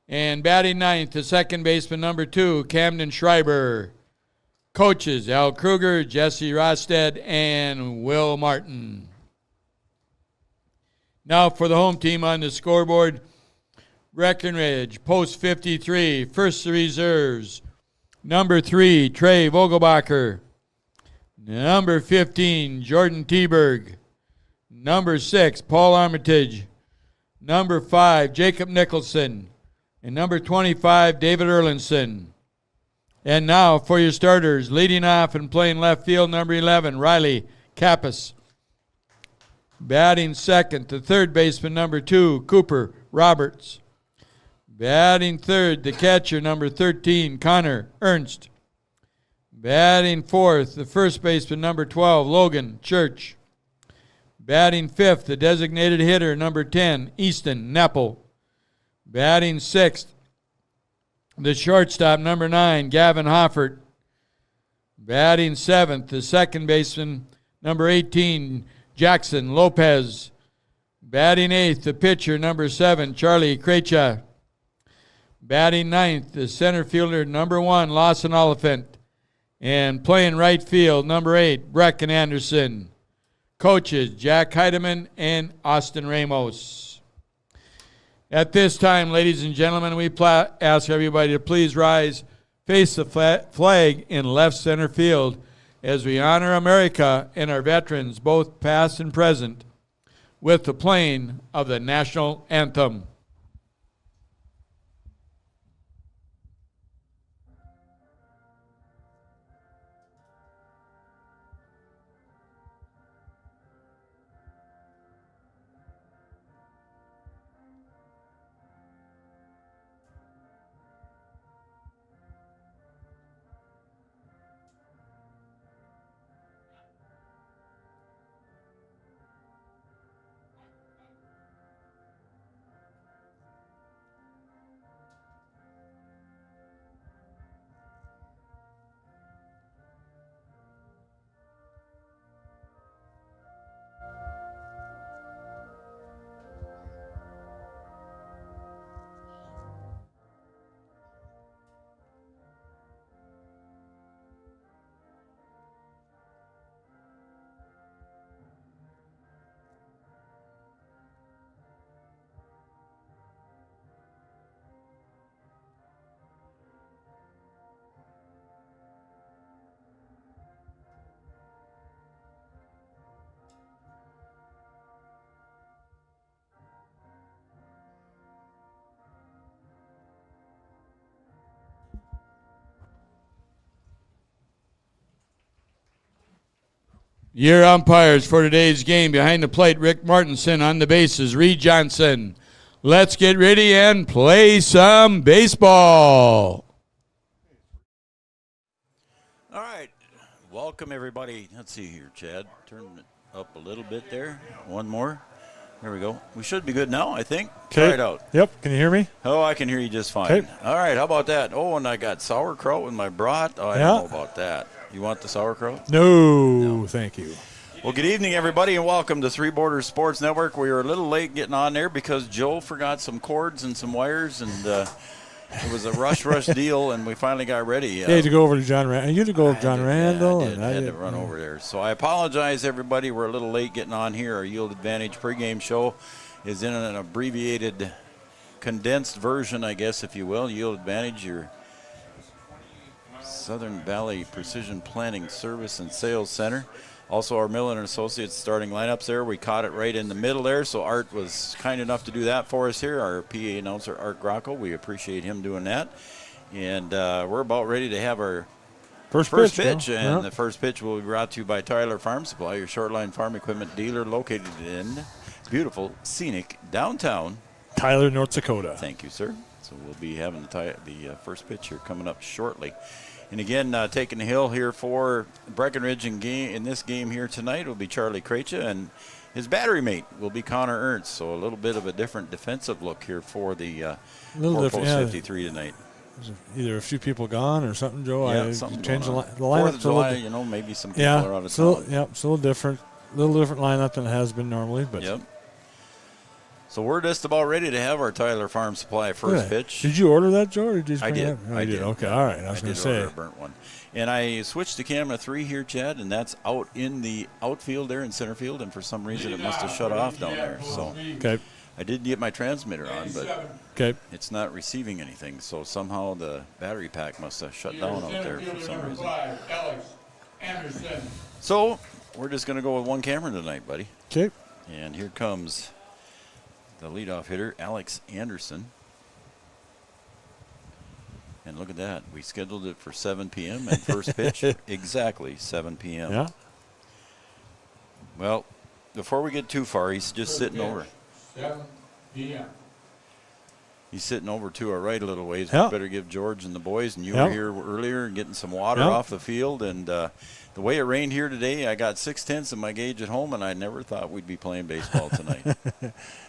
And batting ninth, the second baseman, number 2, Camden Schreiber. Coaches, Al Kruger, Jesse Rosted, and Will Martin. Now for the home team on the scoreboard, Breckenridge Post 53, first the reserves. Number 3, Trey Vogelbacher. Number 15, Jordan Teberg. Number 6, Paul Armitage. Number 5, Jacob Nicholson. And number 25, David Erlinson. And now for your starters, leading off and playing left field, number 11, Riley Kappas. Batting second, the third baseman, number 2, Cooper Roberts. Batting third, the catcher, number 13, Connor Ernst. Batting fourth, the first baseman, number 12, Logan Church. Batting fifth, the designated hitter, number 10, Easton Neppel. Batting sixth, the shortstop, number 9, Gavin Hoffert. Batting seventh, the second baseman, number 18, Jackson Lopez. Batting eighth, the pitcher, number 7, Charlie Krecha. Batting ninth, the center fielder, number 1, Lawson Oliphant. And playing right field, number 8, Brecken Anderson. Coaches, Jack Heidemann and Austin Ramos. At this time, ladies and gentlemen, we ask everybody to please rise, face the flag in left center field as we honor America and our veterans, both past and present, with the playing of the national anthem. Your umpires for today's game, behind the plate, Rick Martinson. On the bases, Reed Johnson. Let's get ready and play some baseball. All right. Welcome, everybody. Let's see here, Chad. Turn it up a little bit there. One more. There we go. We should be good now, I think. Try it out. Yep. Can you hear me? Oh, I can hear you just fine. Okay. All right. How about that? Oh, and I got sauerkraut with my brat. Oh, I don't know about that. You want the sauerkraut? No, thank you. Well, good evening, everybody, and welcome to Three Borders Sports Network. We were a little late getting on there because Joe forgot some cords and some wires, and it was a rush deal, and we finally got ready. You had to go over to John Randall. You had to go over to John Randall. I had to run over there. So I apologize, everybody. We're a little late getting on here. Our Yield Advantage pregame show is in an abbreviated, condensed version, I guess, if you will. Yield Advantage, your Southern Valley Precision Planning Service and Sales Center. Also, our Millen & Associates starting lineups there. We caught it right in the middle there, so Art was kind enough to do that for us here. Our PA announcer, Art Grocko, we appreciate him doing that. And we're about ready to have our first pitch. And the first pitch will be brought to you by Tyler Farm Supply, your short-line farm equipment dealer located in beautiful, scenic downtown Tyler, North Dakota. Thank you, sir. So we'll be having the first pitch here coming up shortly. And again, taking the hill here for Breckenridge in this game here tonight will be Charlie Krecha, and his battery mate will be Connor Ernst. So a little bit of a different defensive look here for the Post 53 tonight. Either a few people gone or something, Joe. Yeah, something changed the lineup. lineup. 4th of July, maybe some people are out of town. Yeah, it's a little different lineup than it has been normally. But yep. So we're just about ready to have our Tyler Farm Supply first pitch. Did you order that, Joe? Or did you just I bring did. it up? Oh, I you did. Okay, all right. I was going to say. Order a burnt one. And I switched to camera 3 here, Chad, and that's out in the outfield there in center field, and for some reason it must have shut off down there. So Okay. I did get my transmitter on, but Okay. it's not receiving anything. So somehow the battery pack must have shut down out there for some reason. Alex Anderson. So we're just going to go with one camera tonight, buddy. Okay. And here comes the leadoff hitter, Alex Anderson. And look at that. We scheduled it for 7 p.m. and first pitch exactly 7 p.m. Yeah. Well, before we get too far, he's just sitting over. 7 p.m. He's sitting over to our right a little ways. Yeah. We better give George and the boys, and you Yeah. were here earlier getting some water Yeah. off the field. And the way it rained here today, I got 6/10 of my gauge at home, and I never thought we'd be playing baseball tonight.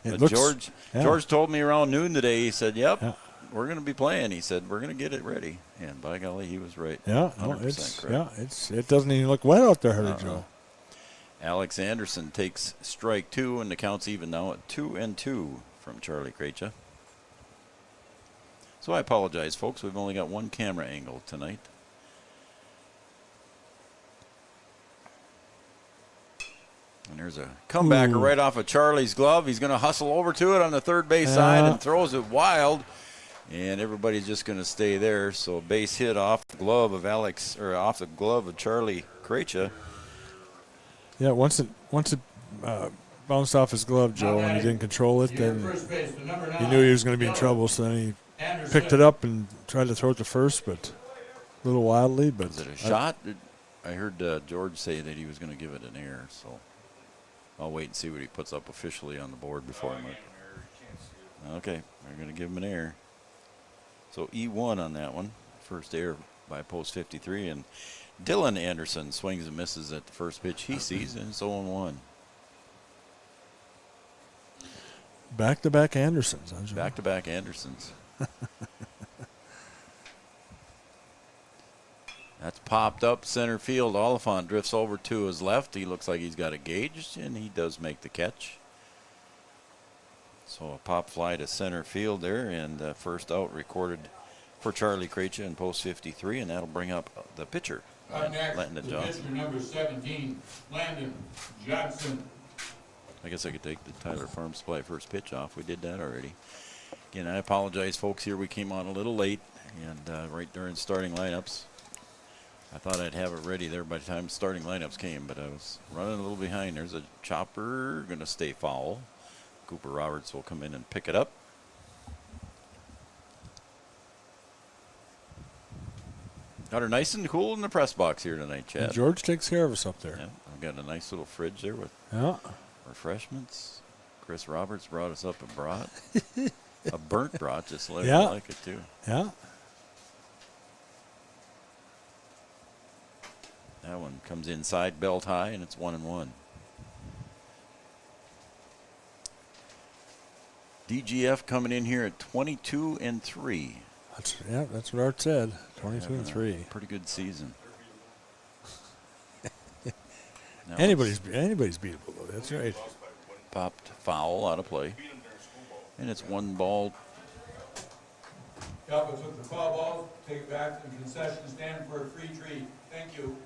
But looks- George told me around noon today, he said, yep, Yeah. we're going to be playing. He said, we're going to get it ready. And by golly, he was right. Yeah. No, 100% correct. it doesn't even look wet out there, Hurdy Joe. Alex Anderson takes strike 2, and the count's even now at 2-2 from Charlie Krejci. So I apologize, folks. We've only got one camera angle tonight. And there's a comebacker right off of Charlie's glove. He's going to hustle over to it on the third base side and throws it wild. And everybody's just going to stay there. So base hit off the glove of off the glove of Charlie Krejci. Yeah. Once it bounced off his glove, Joe, and he didn't control it, then he knew he was going to be in trouble. So then he picked it up and tried to throw it to first, but a little wildly. But Is it a shot? I heard George say that he was going to give it an air. So I'll wait and see what he puts up officially on the board before I make it. Okay, we're going to give him an air. So E1 on that one. First air by post 53. And Dylan Anderson swings and misses at the first pitch he sees, and it's 0-1. Back-to-back Andersons. Huh, Joe? Back-to-back Andersons. That's popped up center field. Oliphant drifts over to his left. He looks like he's got it gauged, and he does make the catch. So a pop fly to center field there, and first out recorded for Charlie Krejci in post 53, and that'll bring up the pitcher, Up next, Landon the Johnson. pitcher number 17, Landon Johnson. I guess I could take the Tyler Farm Supply first pitch off. We did that already. Again, I apologize, folks. Here we came on a little late, and right during starting lineups. I thought I'd have it ready there by the time starting lineups came, but I was running a little behind. There's a chopper going to stay foul. Cooper Roberts will come in and pick it up. Got her nice and cool in the press box here tonight, Chad. And George takes care of us up there. Yeah, I've got a nice little fridge there with Yeah. refreshments. Chris Roberts brought us up a brat. A burnt brat, just like Yeah. I like it too. Yeah. That one comes inside belt high, and it's 1-1. DGF coming in here at 22-3. That's what Art said. 22-3. Pretty good season. Now Anybody's beatable though. That's right. it's popped foul out of play, and it's 1 ball. Calva took the foul ball, take it back to the concession stand for a free treat. Thank you.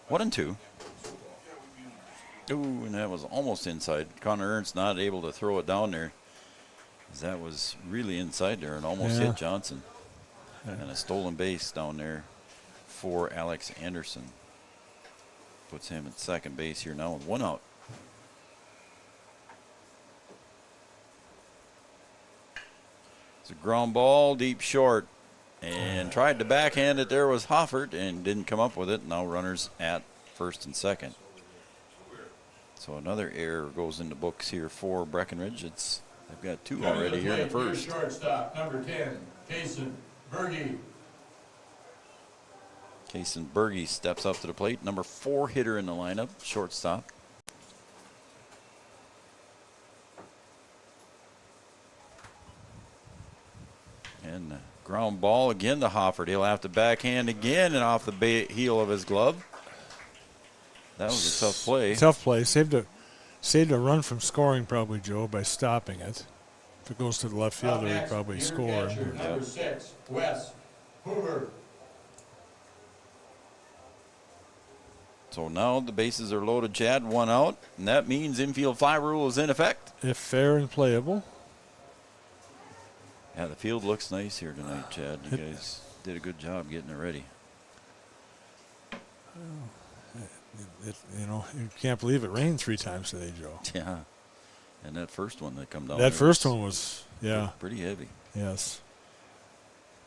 One and 2. Ooh, and that was almost inside. Connor Ernst not able to throw it down there. That was really inside there and almost hit Johnson. And a stolen base down there for Alex Anderson. Puts him at second base here now with 1 out. It's a ground ball, deep short. And tried to backhand it. There was Hoffert and didn't come up with it. Now runners at first and second. So another error goes in the books here for Breckenridge. They've got 2 already here in the first. Shortstop, number 10, Jason Berge. Kason Berge steps up to the plate. Number 4 hitter in the lineup, shortstop. And ground ball again to Hoffert. He'll have to backhand again and off the heel of his glove. That was a tough play. Tough play. Saved a run from scoring probably, Joe, by stopping it. If it goes to the left fielder, he'd probably score. Number 6, Wes Hoover. So now the bases are loaded, Chad, 1 out, and that means infield fly rule is in effect. If fair and playable. Yeah, the field looks nice here tonight, Chad. You guys did a good job getting it ready. You can't believe it rained 3 times today, Joe. Yeah, and that first one that come down. That first one was, pretty heavy. Yes.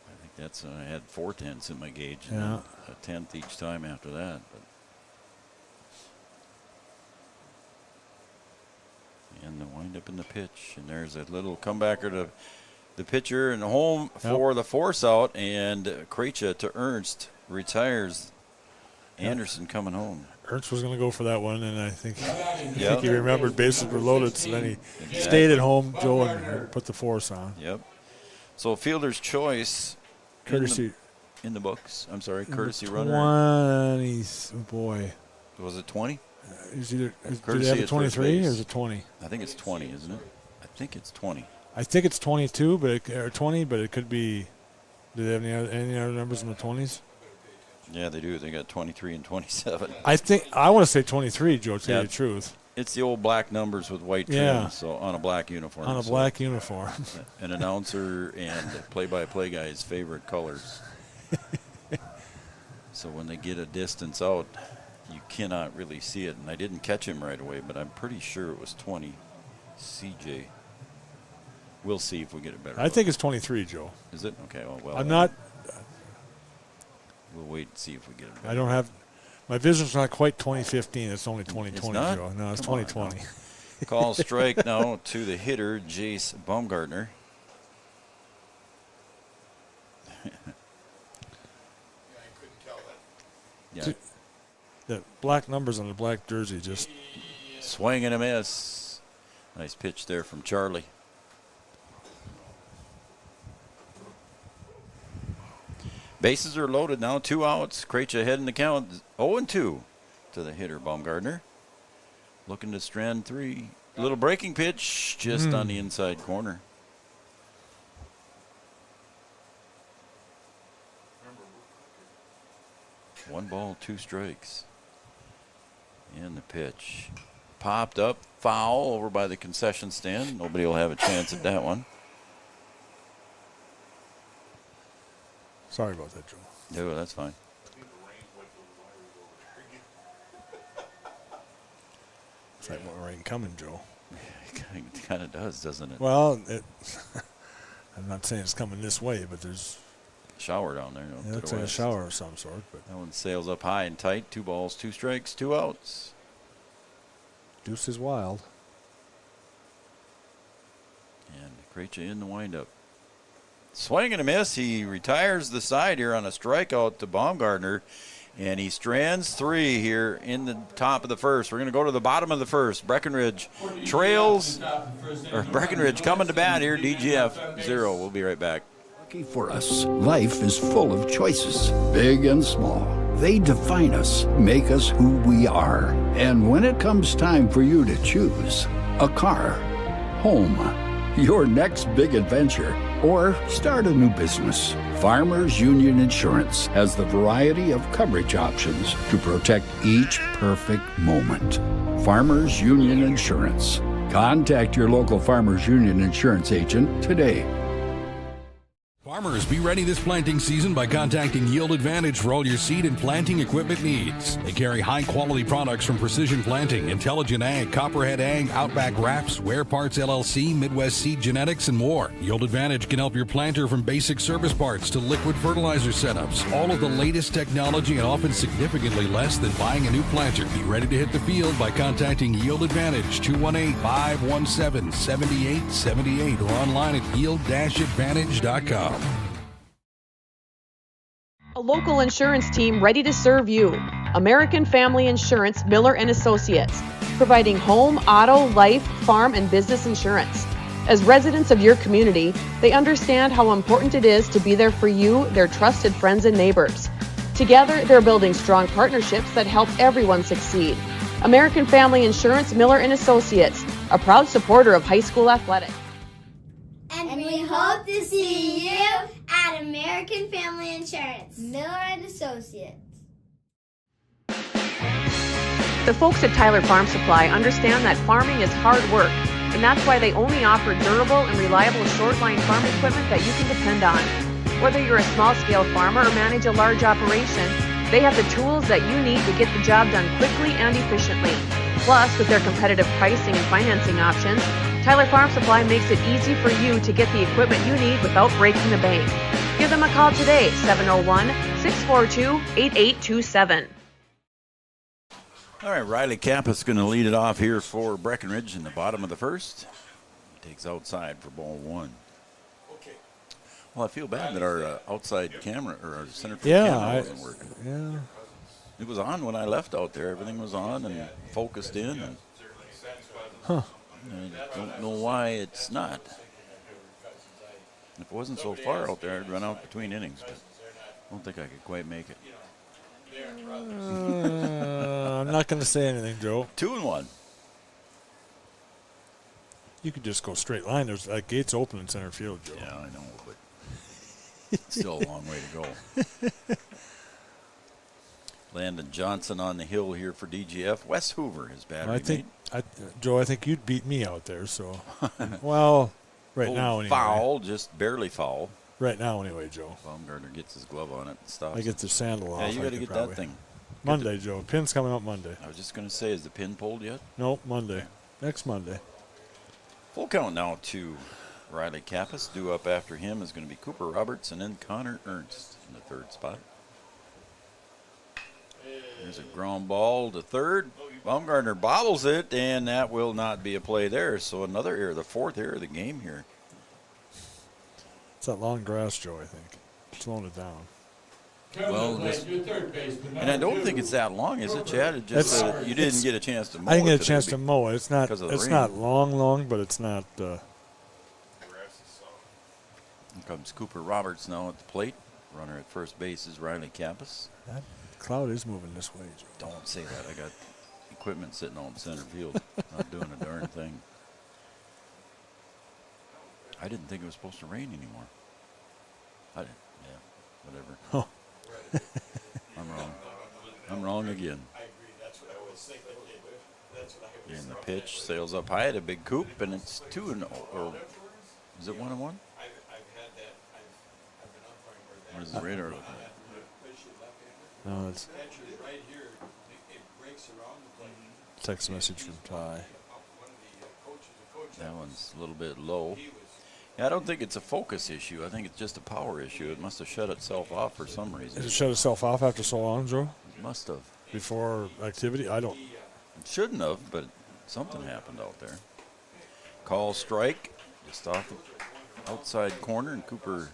I think that's I had 4 tenths in my gauge, Yeah. and a tenth each time after that. But and the windup in the pitch, and there's a little comebacker to the pitcher and home for the force out, and Krejci to Ernst retires. Anderson coming home. Ernst was going to go for that one, and I think Yep. he remembered bases were loaded, so then he stayed at home, Joe, and put the force on. Yep. So fielder's choice Courtesy in the books. I'm sorry, courtesy runner. 20, boy. Was it 20? Is either, did Courtesy they have a at first 23 or base. is it 20? I think it's 20, isn't it? I think it's 20. I think it's 22, or 20, but it could be. Do they have any other numbers in the 20s? Yeah, they do. They got 23 and 27. I want to say 23, Joe, to tell you the truth. It's the old black numbers with white trim, so on a black uniform. On a black uniform. An announcer and play-by-play guy's favorite colors. So when they get a distance out, you cannot really see it. And I didn't catch him right away, but I'm pretty sure it was 20. CJ. We'll see if we get a better look. think it's 23, Joe. Is it? Okay, well. I'm not. We'll wait and see if we get it. I don't have. My vision's not quite 2015. It's only 2020, It's not? Joe. No, it's Come on 2020. Call strike now to the hitter, Jace Baumgartner. Yeah. The black numbers on the black jersey just. Swing and a miss. Nice pitch there from Charlie. Bases are loaded now, 2 outs. Krejci ahead in the count, 0-2 to the hitter, Baumgartner. Looking to strand 3. Little breaking pitch just on the inside corner. One ball, 2 strikes. And the pitch. Popped up, foul over by the concession stand. Nobody will have a chance at that one. Sorry about that, Joe. No, that's fine. It's like more rain coming, Joe. It kind of does, doesn't it? Well, I'm not saying it's coming this way, but there's Shower down there. it looks like a shower of some sort. But That one sails up high and tight. 2 balls, 2 strikes, 2 outs. deuce is wild. And Krejci in the windup. Swing and a miss. He retires the side here on a strikeout to Baumgartner. And he strands 3 here in the top of the first. We're going to go to the bottom of the first. Breckenridge trails. Or Breckenridge coming to bat here. DGF 0. We'll be right back. Lucky for us, life is full of choices, big and small. They define us, make us who we are. And when it comes time for you to choose a car, home, your next big adventure, or start a new business, Farmers Union Insurance has the variety of coverage options to protect each perfect moment. Farmers Union Insurance. Contact your local Farmers Union Insurance agent today. Farmers, be ready this planting season by contacting Yield Advantage for all your seed and planting equipment needs. They carry high-quality products from Precision Planting, Intelligent Ag, Copperhead Ag, Outback Wraps, Ware Parts LLC, Midwest Seed Genetics, and more. Yield Advantage can help your planter from basic service parts to liquid fertilizer setups. All of the latest technology and often significantly less than buying a new planter. Be ready to hit the field by contacting Yield Advantage, 218-517-7878, or online at yield-advantage.com. A local insurance team ready to serve you. American Family Insurance, Miller & Associates, providing home, auto, life, farm, and business insurance. As residents of your community, they understand how important it is to be there for you, their trusted friends and neighbors. Together, they're building strong partnerships that help everyone succeed. American Family Insurance, Miller and Associates, a proud supporter of high school athletics. And we hope to see you at American Family Insurance, Miller and Associates. The folks at Tyler Farm Supply understand that farming is hard work, and that's why they only offer durable and reliable short-line farm equipment that you can depend on. Whether you're a small-scale farmer or manage a large operation, they have the tools that you need to get the job done quickly and efficiently. Plus, with their competitive pricing and financing options, Tyler Farm Supply makes it easy for you to get the equipment you need without breaking the bank. Give them a call today, 701-642-8827. All right, Riley Kappa's going to lead it off here for Breckenridge in the bottom of the first. Takes outside for ball one. Well, I feel bad that our outside camera or our center field camera wasn't working. Yeah. It was on when I left out there. Everything was on and focused in. And I don't know why it's not. If it wasn't so far out there, I'd run out between innings, but I don't think I could quite make it. I'm not going to say anything, Joe. 2-1. You could just go straight line. There's gates open in center field, Joe. Yeah, I know, but still a long way to go. Landon Johnson on the hill here for DGF. Wes Hoover, his battery Joe, I think you'd beat me out there. So, well, right now anyway. Foul, just barely foul. Right now anyway, Joe. Baumgartner gets his glove on it and stops. I get the sandal off. Yeah, you got to get that thing. Monday, Joe. Pin's coming up Monday. I was just going to say, is the pin pulled yet? Nope, Monday. Next Monday. Full count now to Riley Kappas. Due up after him is going to be Cooper Roberts and then Connor Ernst in the third spot. There's a ground ball to third. Baumgartner bobbles it, and that will not be a play there. So another error, the fourth error of the game here. It's that long grass, Joe, I think. Slowing it down. Well, and I don't think it's that long, is it, Chad? It just you didn't get a chance to mow it. I didn't get a chance to mow it. It's not. It's not long, but it's not. Here comes Cooper Roberts now at the plate. Runner at first base is Riley Kappas. That cloud is moving this way, Joe. Don't say that. I got equipment sitting on center field, not doing a darn thing. I didn't think it was supposed to rain anymore. I didn't. Yeah, whatever. Oh. I'm wrong. I'm wrong again. And the pitch sails up high at a big coop, and it's 2-0. Or is it 1-1? What is the radar looking at? No, it's text message from Ty. That one's a little bit low. Yeah, I don't think it's a focus issue. I think it's just a power issue. It must have shut itself off for some reason. Did it shut itself off after so long, Joe? It must have. Before activity? I don't. It shouldn't have, but something happened out there. Call strike, just off the outside corner, and Cooper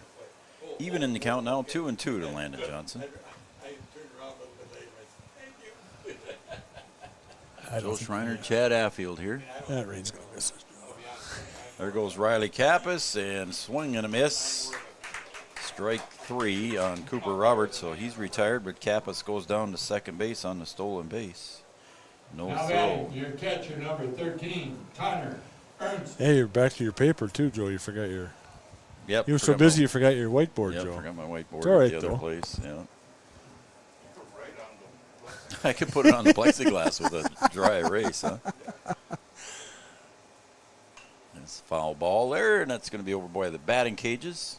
even in the count now, 2-2 to Landon Johnson. Joe Schreiner, Chad Affield here. That rain's going to miss us. There goes Riley Kappas, and swing and a miss. Strike 3 on Cooper Roberts, so he's retired, but Kappas goes down to second base on the stolen base. No now throw. Your catcher, number 13, Connor Ernst. Hey, you're back to your paper, too, Joe. You forgot your... Yep. You were so busy you forgot your whiteboard, Joe. I forgot my whiteboard it's all right, at the other though. place. Yeah. I could put it on the plexiglass with a dry erase, huh? It's a foul ball there, and that's going to be over by the batting cages.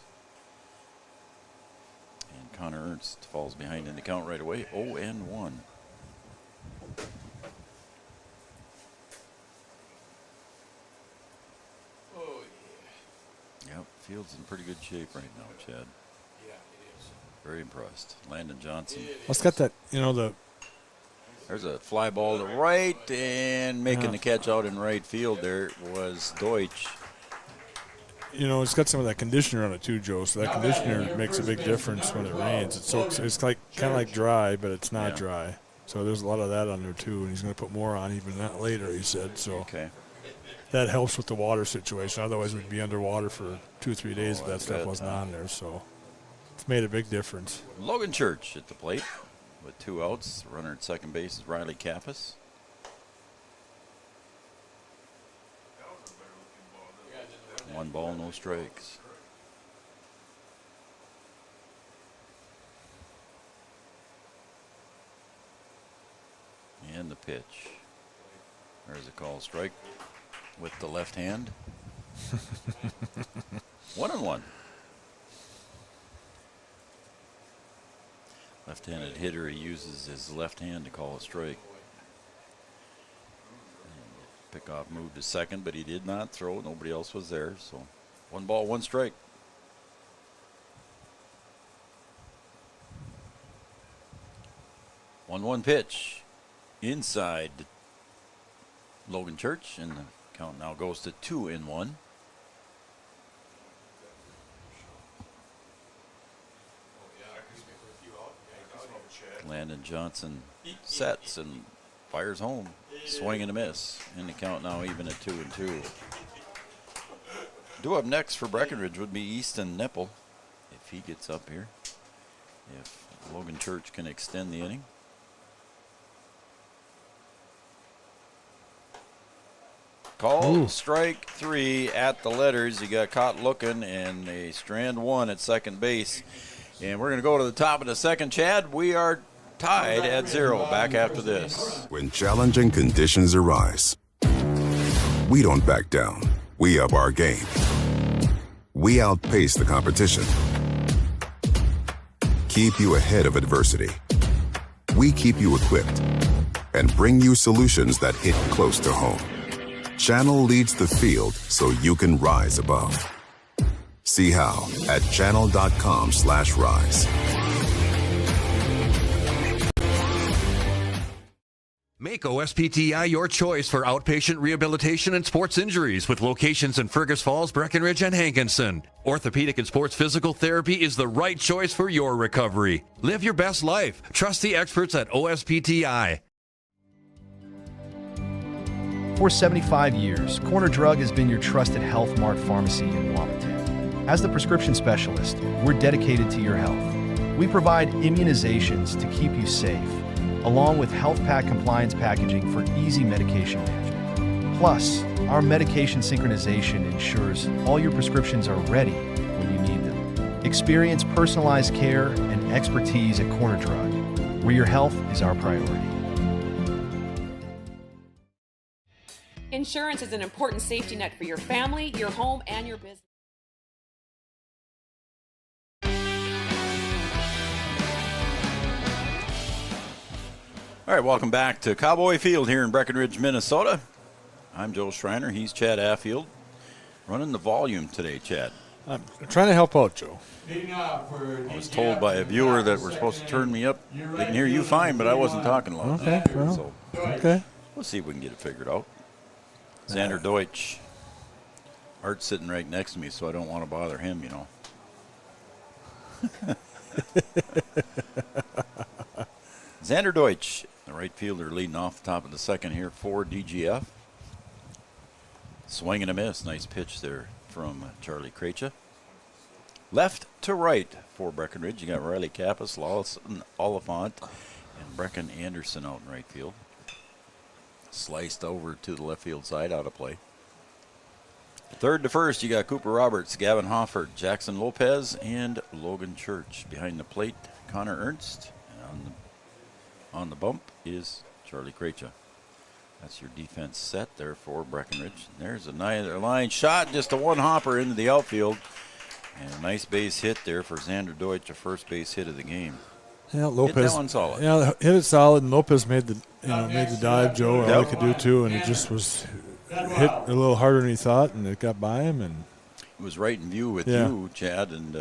And Connor Ernst falls behind in the count right away, 0-1. Yep, field's in pretty good shape right now, Chad. Yeah, it is. Very impressed. Landon Johnson. Let's get that, There's a fly ball to right, and making the catch out in right field there was Deutsch. It's got some of that conditioner on it too, Joe. So that conditioner makes a big difference when it rains. It's like kind of like dry, but it's not dry. So there's a lot of that on there too, and he's going to put more on even that later. He said so. Okay. That helps with the water situation. Otherwise, we'd be underwater for 2 or 3 days if that stuff wasn't on there. So It's made a big difference. Logan Church at the plate with 2 outs. The runner at second base is Riley Kappas. One ball, no strikes. And the pitch. There's a call strike with the left hand. 1-1. Left-handed hitter, he uses his left hand to call a strike. And pickoff moved to second, but he did not throw. Nobody else was there, so 1 ball, 1 strike. One pitch inside Logan Church, and the count now goes to 2-1. Landon Johnson sets and fires home. Swing and a miss. And the count now even at 2-2. Due up next for Breckenridge would be Easton Nipple, if he gets up here. If Logan Church can extend the inning. Call strike 3 at the letters. He got caught looking, and a strand 1 at second base. And we're going to go to the top of the second, Chad. We are tied at 0. Back after this. When challenging conditions arise, we don't back down. We up our game. We outpace the competition. Keep you ahead of adversity. We keep you equipped and bring you solutions that hit close to home. Channel leads the field so you can rise above. See how at channel.com/rise. Make OSPTI your choice for outpatient rehabilitation and sports injuries with locations in Fergus Falls, Breckenridge, and Hankinson. Orthopedic and sports physical therapy is the right choice for your recovery. Live your best life. Trust the experts at OSPTI. For 75 years, Corner Drug has been your trusted Health Mart pharmacy in Wapaton. As the prescription specialist, we're dedicated to your health. We provide immunizations to keep you safe, along with health pack compliance packaging for easy medication management. Plus, our medication synchronization ensures all your prescriptions are ready when you need them. Experience personalized care and expertise at Corner Drug, where your health is our priority. Insurance is an important safety net for your family, your home, and your business. All right, welcome back to Cowboy Field here in Breckenridge, Minnesota. I'm Joe Schreiner. He's Chad Affield. Running the volume today, Chad. I'm trying to help out, Joe. I was told by a viewer that we're supposed to turn me up. They can hear you fine, but I wasn't talking loud. Okay, well, So okay. we'll see if we can get it figured out. Xander Deutsch. Art's sitting right next to me, so I don't want to bother him, you know. Xander Deutsch, the right fielder, leading off the top of the second here for DGF. Swing and a miss. Nice pitch there from Charlie Krejci. Left to right for Breckenridge. You got Riley Kappas, Lawson Oliphant, and Brecken Anderson out in right field. Sliced over to the left field side, out of play. Third to first, you got Cooper Roberts, Gavin Hofford, Jackson Lopez, and Logan Church. Behind the plate, Connor Ernst. And on the bump is Charlie Krejci. That's your defense set there for Breckenridge. There's another line shot, just a one-hopper into the outfield. And a nice base hit there for Xander Deutsch, a first base hit of the game. Yeah, Lopez. Hit that one solid. Yeah, hit it solid, and Lopez made the dive, Joe. All he could do too, and it just was hit a little harder than he thought, and it got by him. And it was right in view with you, Chad, and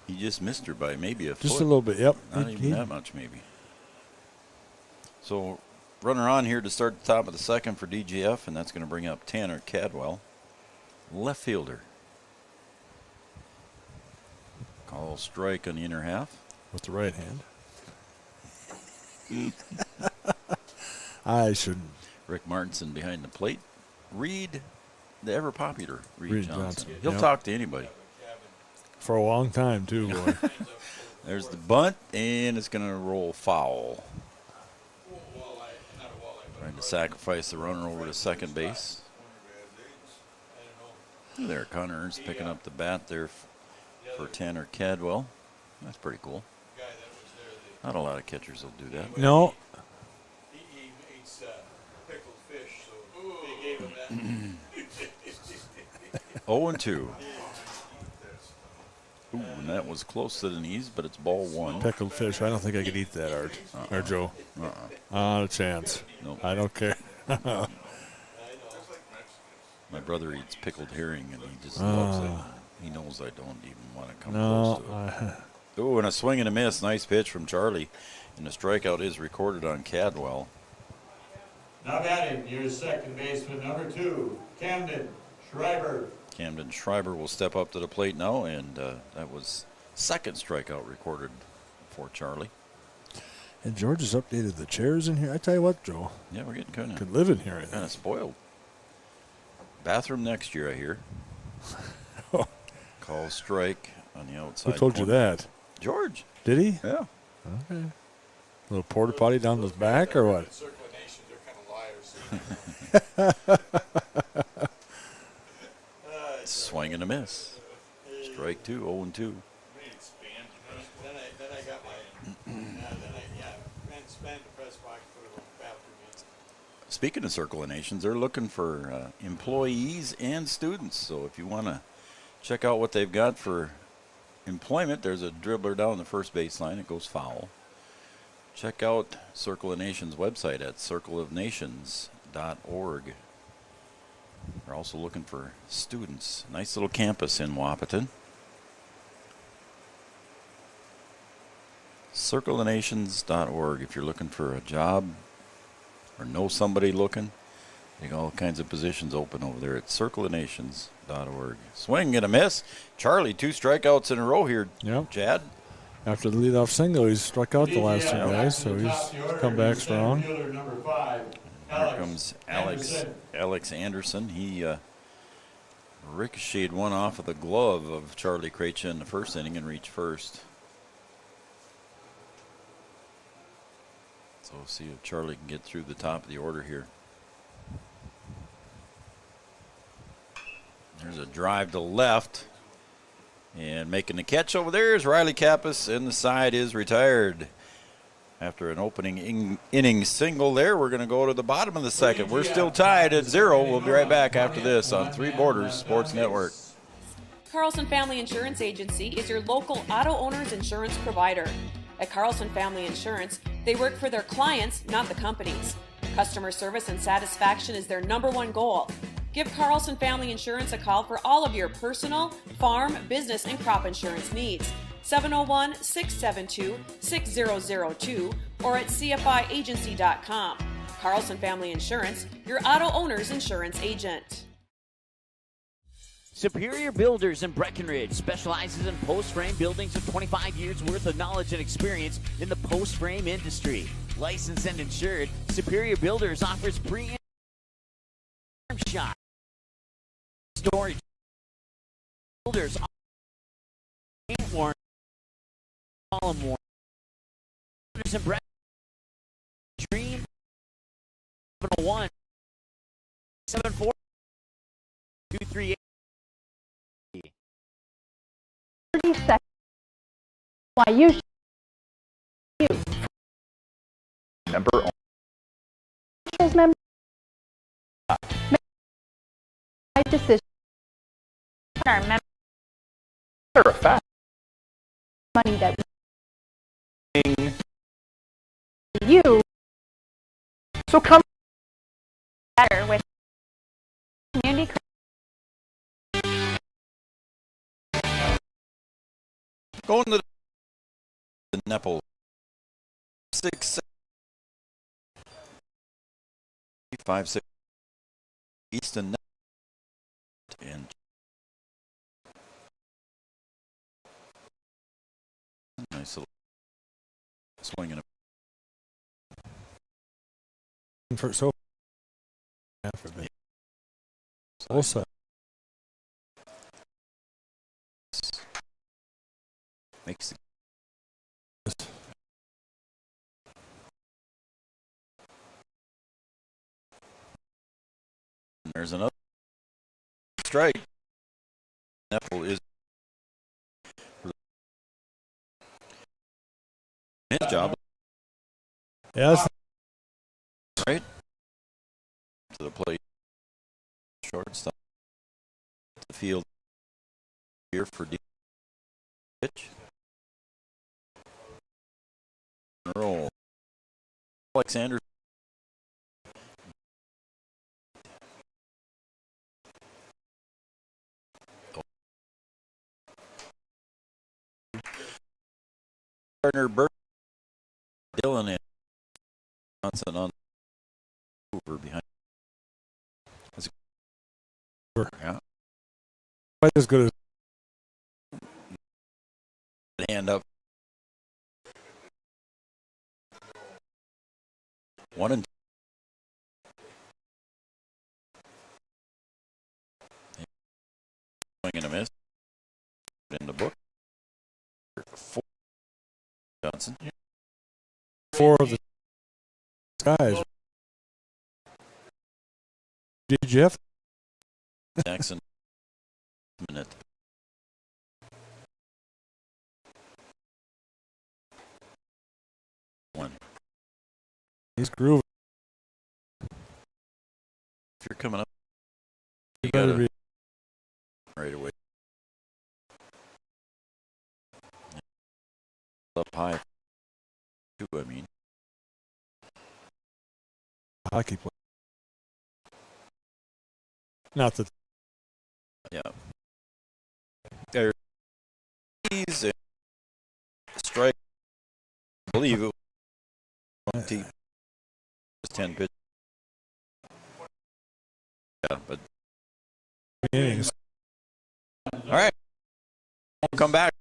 he just missed her by maybe a foot. Just a little bit. Yep, not even that much, maybe. So, runner on here to start the top of the second for DGF, and that's going to bring up Tanner Cadwell, left fielder. Call strike on the inner half. With the right hand. I shouldn't. Rick Martinson behind the plate. Reed, the ever popular Reed Johnson. Johnson. He'll talk to anybody. For a long time, too, boy. There's the bunt, and it's going to roll foul. Trying to sacrifice the runner over to second base. There, Connor Ernst picking up the bat there for Tanner Cadwell. That's pretty cool. Not a lot of catchers will do that. No. He eats pickled fish, so they gave him that. 0-2. Ooh, and that was close to the knees, but it's ball one. Pickled fish. I don't think I could eat that, Art. Or Joe. Not a chance. Nope. I don't care. My brother eats pickled herring, and he just loves it. He knows I don't even want to come close to it. Ooh, and a swing and a miss. Nice pitch from Charlie. And the strikeout is recorded on Cadwell. Now batting, your second baseman, number 2, Camden Schreiber. Camden Schreiber will step up to the plate now, and that was second strikeout recorded for Charlie. And George has updated the chairs in here. I tell you what, Joe. Yeah, we're getting kind Could live in here, I think. of spoiled. Bathroom next year, I hear. Call strike on the outside. Who told you that? George. Did he? Yeah. Okay. Little porta potty down his back or what? Circle of Nations, they're kind of liars. Swing and a miss. Strike 2, 0-2. Then I got my, ran span the press box, put a little bathroom in. Speaking of Circle of Nations, they're looking for employees and students. So if you want to check out what they've got for employment, there's a dribbler down the first baseline. It goes foul. Check out Circle of Nations website at circleofnations.org. They're also looking for students. Nice little campus in Wahpeton. Circleofnations.org if you're looking for a job or know somebody looking. They got all kinds of positions open over there at circleofnations.org. Swing and a miss. Charlie, 2 strikeouts in a row here. Yep. Chad. After the leadoff single, he's struck out the last 2 guys, so he's come back strong. Number 5, Here comes Alex Anderson. He ricocheted one off of the glove of Charlie Krejci in the first inning and reached first. So we'll see if Charlie can get through the top of the order here. There's a drive to left. And making the catch over there is Riley Kappas, and the side is retired. After an opening inning single there, we're going to go to the bottom of the second. We're still tied at 0. We'll be right back after this on Three Borders Sports Network. Carlson Family Insurance Agency is your local auto owner's insurance provider. At Carlson Family Insurance, they work for their clients, not the companies. Customer service and satisfaction is their #1 goal. Give Carlson Family Insurance a call for all of your personal, farm, business, and crop insurance needs. 701-672-6002 or at cfiagency.com. Carlson Family Insurance, your auto owner's insurance agent. Superior Builders in Breckenridge specializes in post-frame buildings with 25 years worth of knowledge and experience in the post-frame industry. Licensed and insured, Superior Builders offers pre- shop storage builders paint warrant column warrant and Brett Dream 701 74 238 30 seconds. Why you member member decision. Our member of fact money that you so come better with community. Going to the Nepal 6 5 6 Easton and nice little swing and For so for me. Also Makes the there's another strike. Nepal is his job. Yes. Right to the plate. Shortstop. The field here for pitch. Roll. Alexander. Partner Burke. Dylan and Johnson on over behind. That's yeah. Quite as good as hand up. 1-2. Swing and a miss. In the book. 4. Johnson. 4 of the guys. DGF. Jackson. Minute. One. He's grooving. If you're coming up, You gotta better be. right away. Up high. Two, I mean. Hockey player. Not that. Yeah. There. He's a strike. I believe it was 10 pitch. Yeah, but Innings. all right. We'll come back.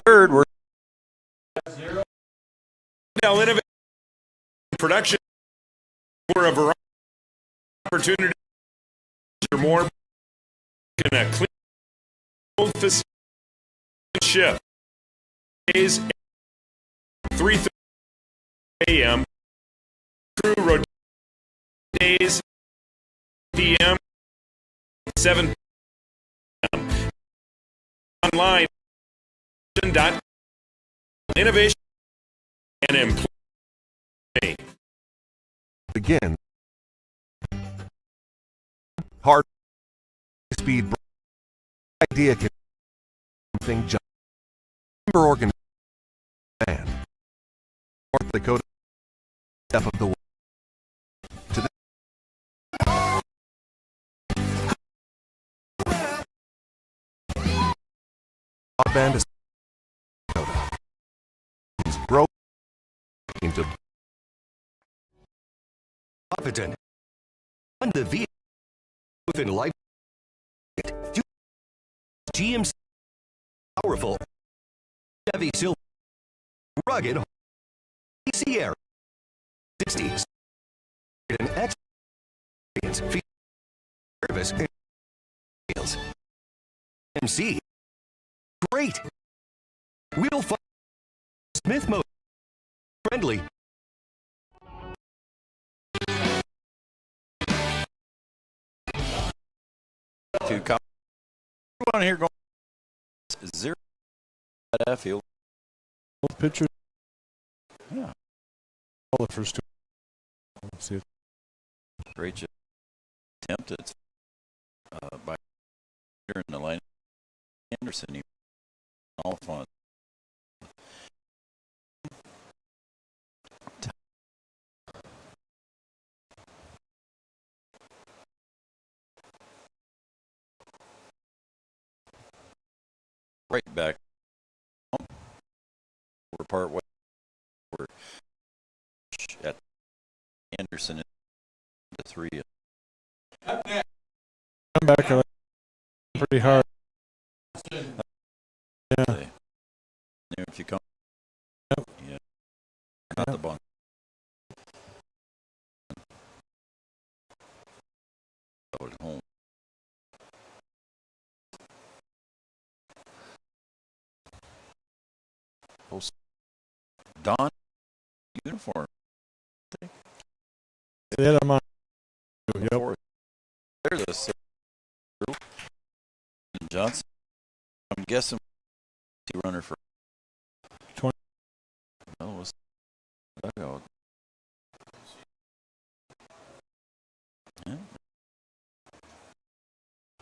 Third, we're now innovate production for a variety of opportunities or more in a clean facility shift. Days 3:30 a.m. Crew rotation days p.m. 7 p.m. Online innovation and employment. Again, hard speed idea can something just member organization and North Dakota step of the way to the broadband is broke into confident on the vehicle within life. GMC powerful Chevy Silver rugged Sierra 60s an experience service and sales. MC great. We'll find Smith Motor friendly. to come. Everyone here going 0 at F field. Both pitchers. Yeah. All the first two. Let's see it. Great job. Attempted by in the line. Anderson. All fun. Right back. We're part way. We're at Anderson. The 3. Come back pretty hard. Yeah. If you come. Yep. Yeah. Not the bunk. Out at home. Post Don uniform. They had them on. Yep. There's a six group. And Johnson, I'm guessing he runner for 20. No, it was dugout. Yeah.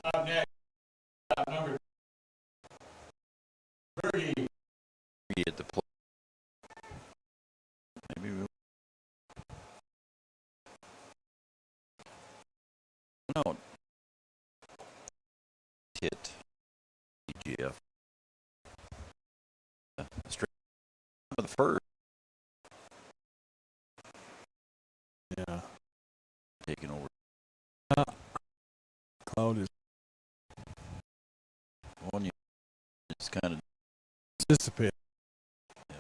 Up next, number 30. At the play. Maybe we'll no. Hit DGF. Straight for the first. Yeah. Taking over. Cloud is One, you just kind of dissipate. Yeah.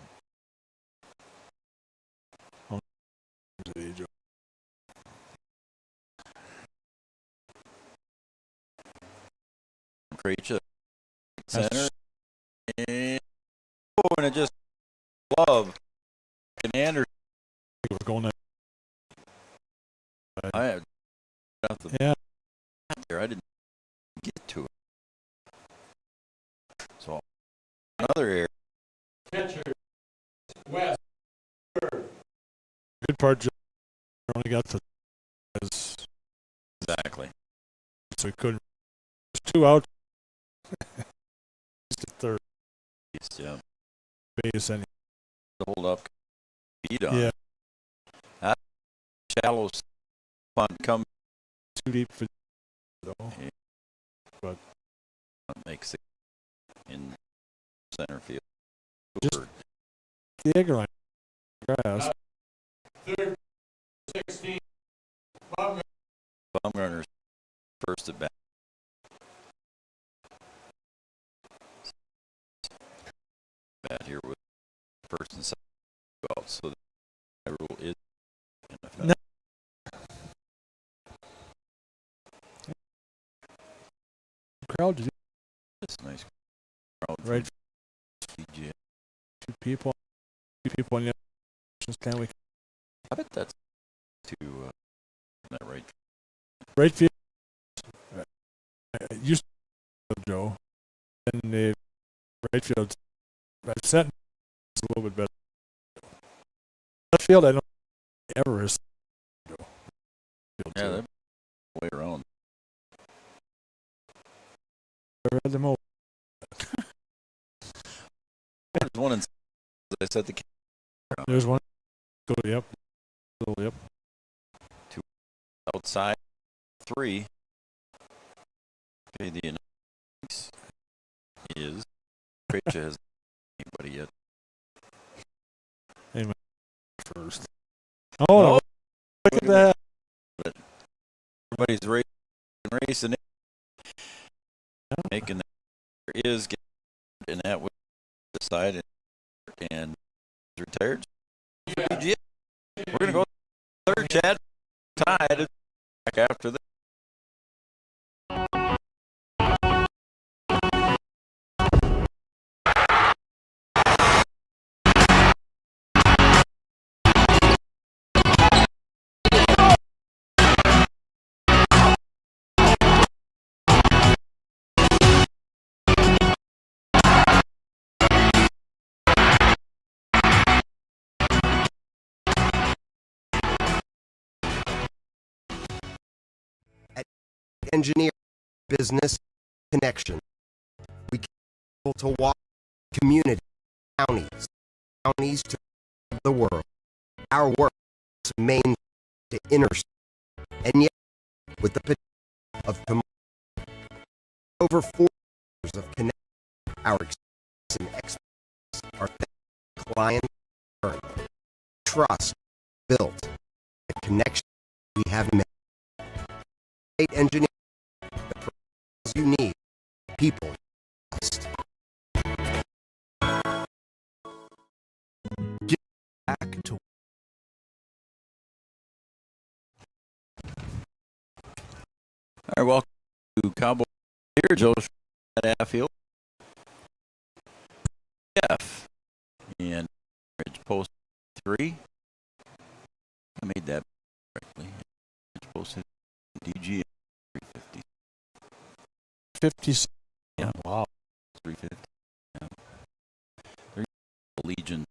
Creature center. And I just love Anderson. It was going I had got the there. I didn't get to it. So another area. Catcher, West. Good part, just only got the Exactly. so he couldn't. There's 2 out. He's the third Yeah. base, and Hold up. Beat on. yeah, That shallow fun come too deep for though. Yeah. But makes it in center field. Just the egg line grass. Third, 16. Bumgarner's first at bat. Bat here with first and second out, so the rule is in effect. No. Crowd, It's a nice crowd. right? DGF. 2 people on the other Stanley. I bet that's to that right field. Used to Joe, and the right field. I've set a little bit better. Left field, I don't ever is. Yeah, they're way around. I read them all. There's one in. I said the. There's one. Go, yep. Yep. 2 outside. 3. Okay, the announcement is Creature has anybody yet. Amen. First. Oh, no. Look at that. But everybody's racing making that there is and that was decided and retired. Yeah. We're gonna go third. Chad tied back after that. Engineer business connection. We able to walk community, counties to the world. Our work is main to interstate, and yet with the potential of tomorrow, over 4 years of connection, our experience and expertise are client trust built, the connection we have made. State engineering. You need people. Get back to. All right, welcome to Cowboy here, Joe at Affield. DGF And Breckenridge Post 3. I made that correctly. Breckenridge Post DGF 350. 50. Yeah. Wow. 350. Yeah. There's a Legion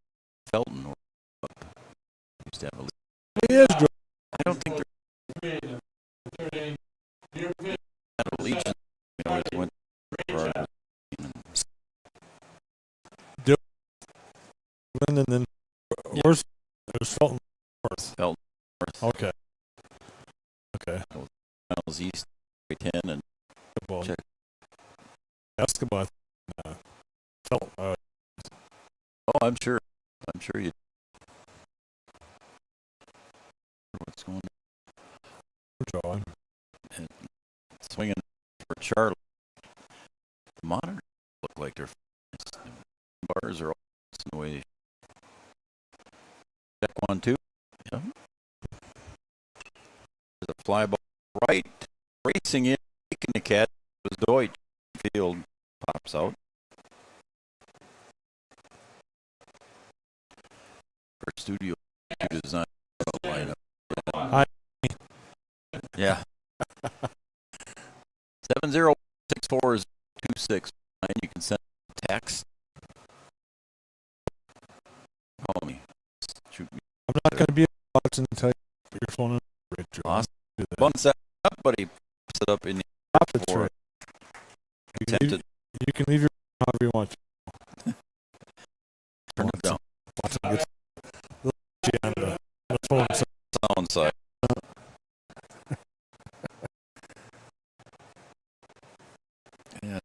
Felton or used to have a Legion. He is. I don't think they're a Legion. We always went for our And then where's there's Felton North? Felton North. Okay. Okay. Miles East, 10, and Well, check. basketball. Felton. Oh, I'm sure you. What's going on? Drawing. And swinging for Charlie. The monitors look like they're bars are all in the way. Check 1, 2. Yeah. There's a fly ball right, racing in, taking the catch was Deutsch. Field pops out. For studio design lineup. Hi. Yeah. 7064026. You can send a text. Call me. Shoot me. I'm not going to be watching until you put your phone on the right, Joe. Awesome. One set up, but he puts it up in the That's right. attempted. You can leave your phone however you want. Turn it down. Watch him get a little on the phone. Sound side. Yeah,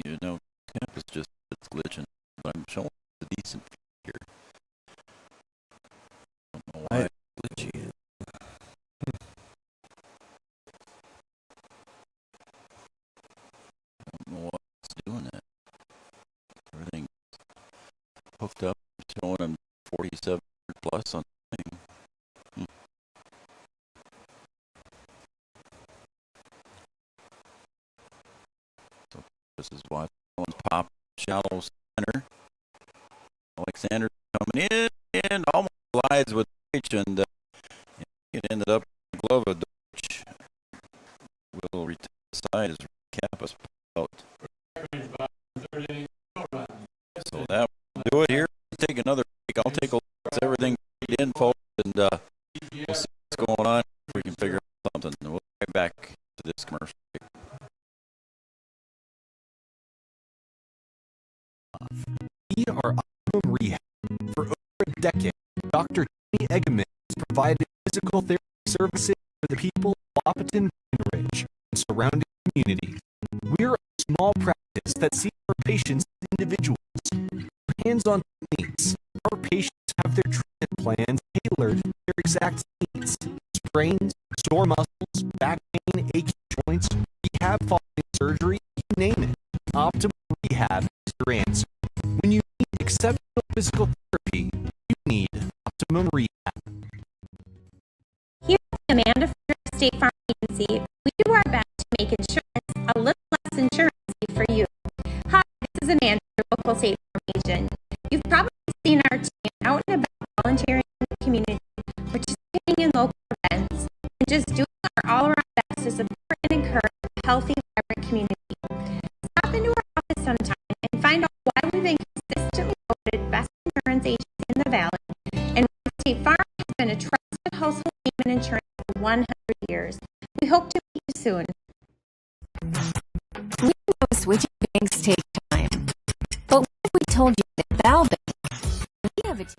you know, camp is just it's glitching. But I'm showing the decent here. I don't know why it's glitchy. I don't know what's doing that. Everything hooked up, showing them 47 plus on the thing. So this is why one's pop shallow center. Alexander coming in and almost slides with Deutsch, and it ended up in the glove of Deutsch. Will return the side as Kappa's out. So that will do it here. Take another break. I'll take a look at everything in, folks, and we'll see what's going on. If we can figure out something, and we'll get back to this commercial break. We are Optimum Rehab. For over a decade, Dr. Tony Eggman has provided physical therapy services for the people of Wahpeton, Breckenridge, and surrounding communities. We are a small practice that sees our patients as individuals. For hands-on techniques, our patients have their treatment plans tailored to their exact needs. Sprains, sore muscles, back pain, aching joints, rehab following surgery, you name it. Optimum Rehab is your answer. When you need exceptional physical therapy, you need Optimum Rehab. Here at the Amanda Frederick State Farm Agency, we do our best to make insurance a little less insurance for you. Hi, this is Amanda, your local State Farm agent. You've probably seen our team out and about volunteering in the community, participating in local events, and just doing our all-around best to support and encourage a healthy, vibrant community. Stop into our office sometime and find out why we've been consistently voted best insurance agency in the Valley, and why State Farm has been a trusted household name in insurance for 100 years. We hope to meet you soon. We know switching banks take time, but what if we told you that Val Bank, we have a team.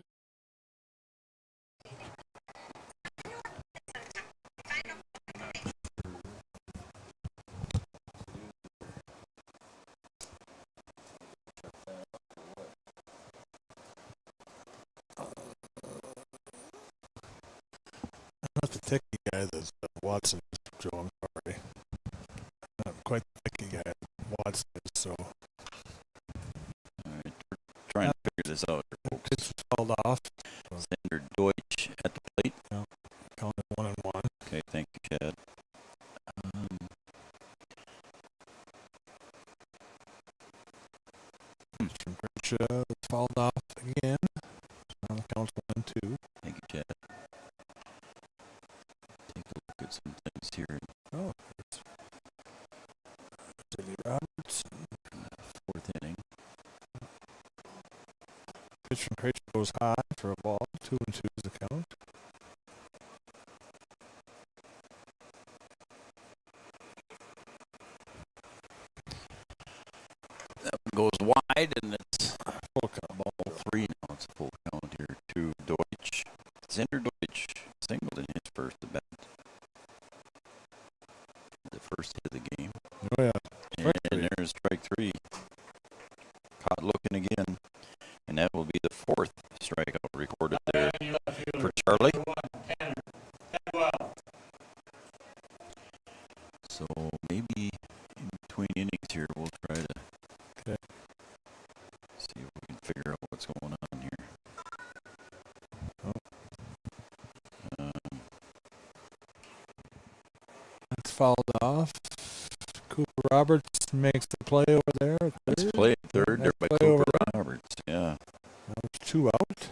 I'm not the techie guy that Watson is, Joe. I'm sorry. Not quite the techie guy Watson is, so. All right, we're trying to figure this out here, folks. Pitch was called off. Sander Deutsch at the plate. No, counted 1-1. Okay, thank you, Chad. From Breckenridge fouled off again. Pitch from Krejci goes high for a ball. 2-2 is the count. That one goes wide, and it's full count. Ball 3 now. It's a full count here to Deutsch. Zinder Deutsch singled in his first at bat. The first hit of the game. Oh, yeah. And there's strike 3. Caught looking again. And that will be the 4th strikeout recorded there for Charlie. So maybe in between innings here, we'll try to see if we can figure out what's going on here. That's fouled off. Cooper Roberts makes the play over there. Let's play at third there by Cooper Roberts. Yeah. That was 2 out.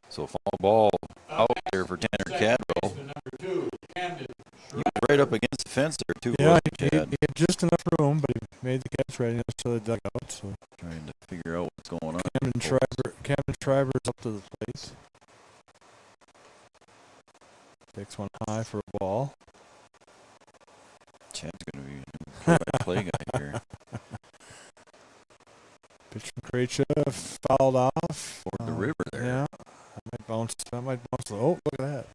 So foul ball out there for Tanner Cadwell. He was right up against the fence there too. Yeah, he had just enough room, but he made the catch right next to the dugout. So trying to figure out what's going on. Camden Shriver's up to the plate. Takes one high for a ball. Chad's going to be a play guy here. Pitch from Krejci, fouled off. Toward the river there. Yeah. That might bounce. Oh, look at that.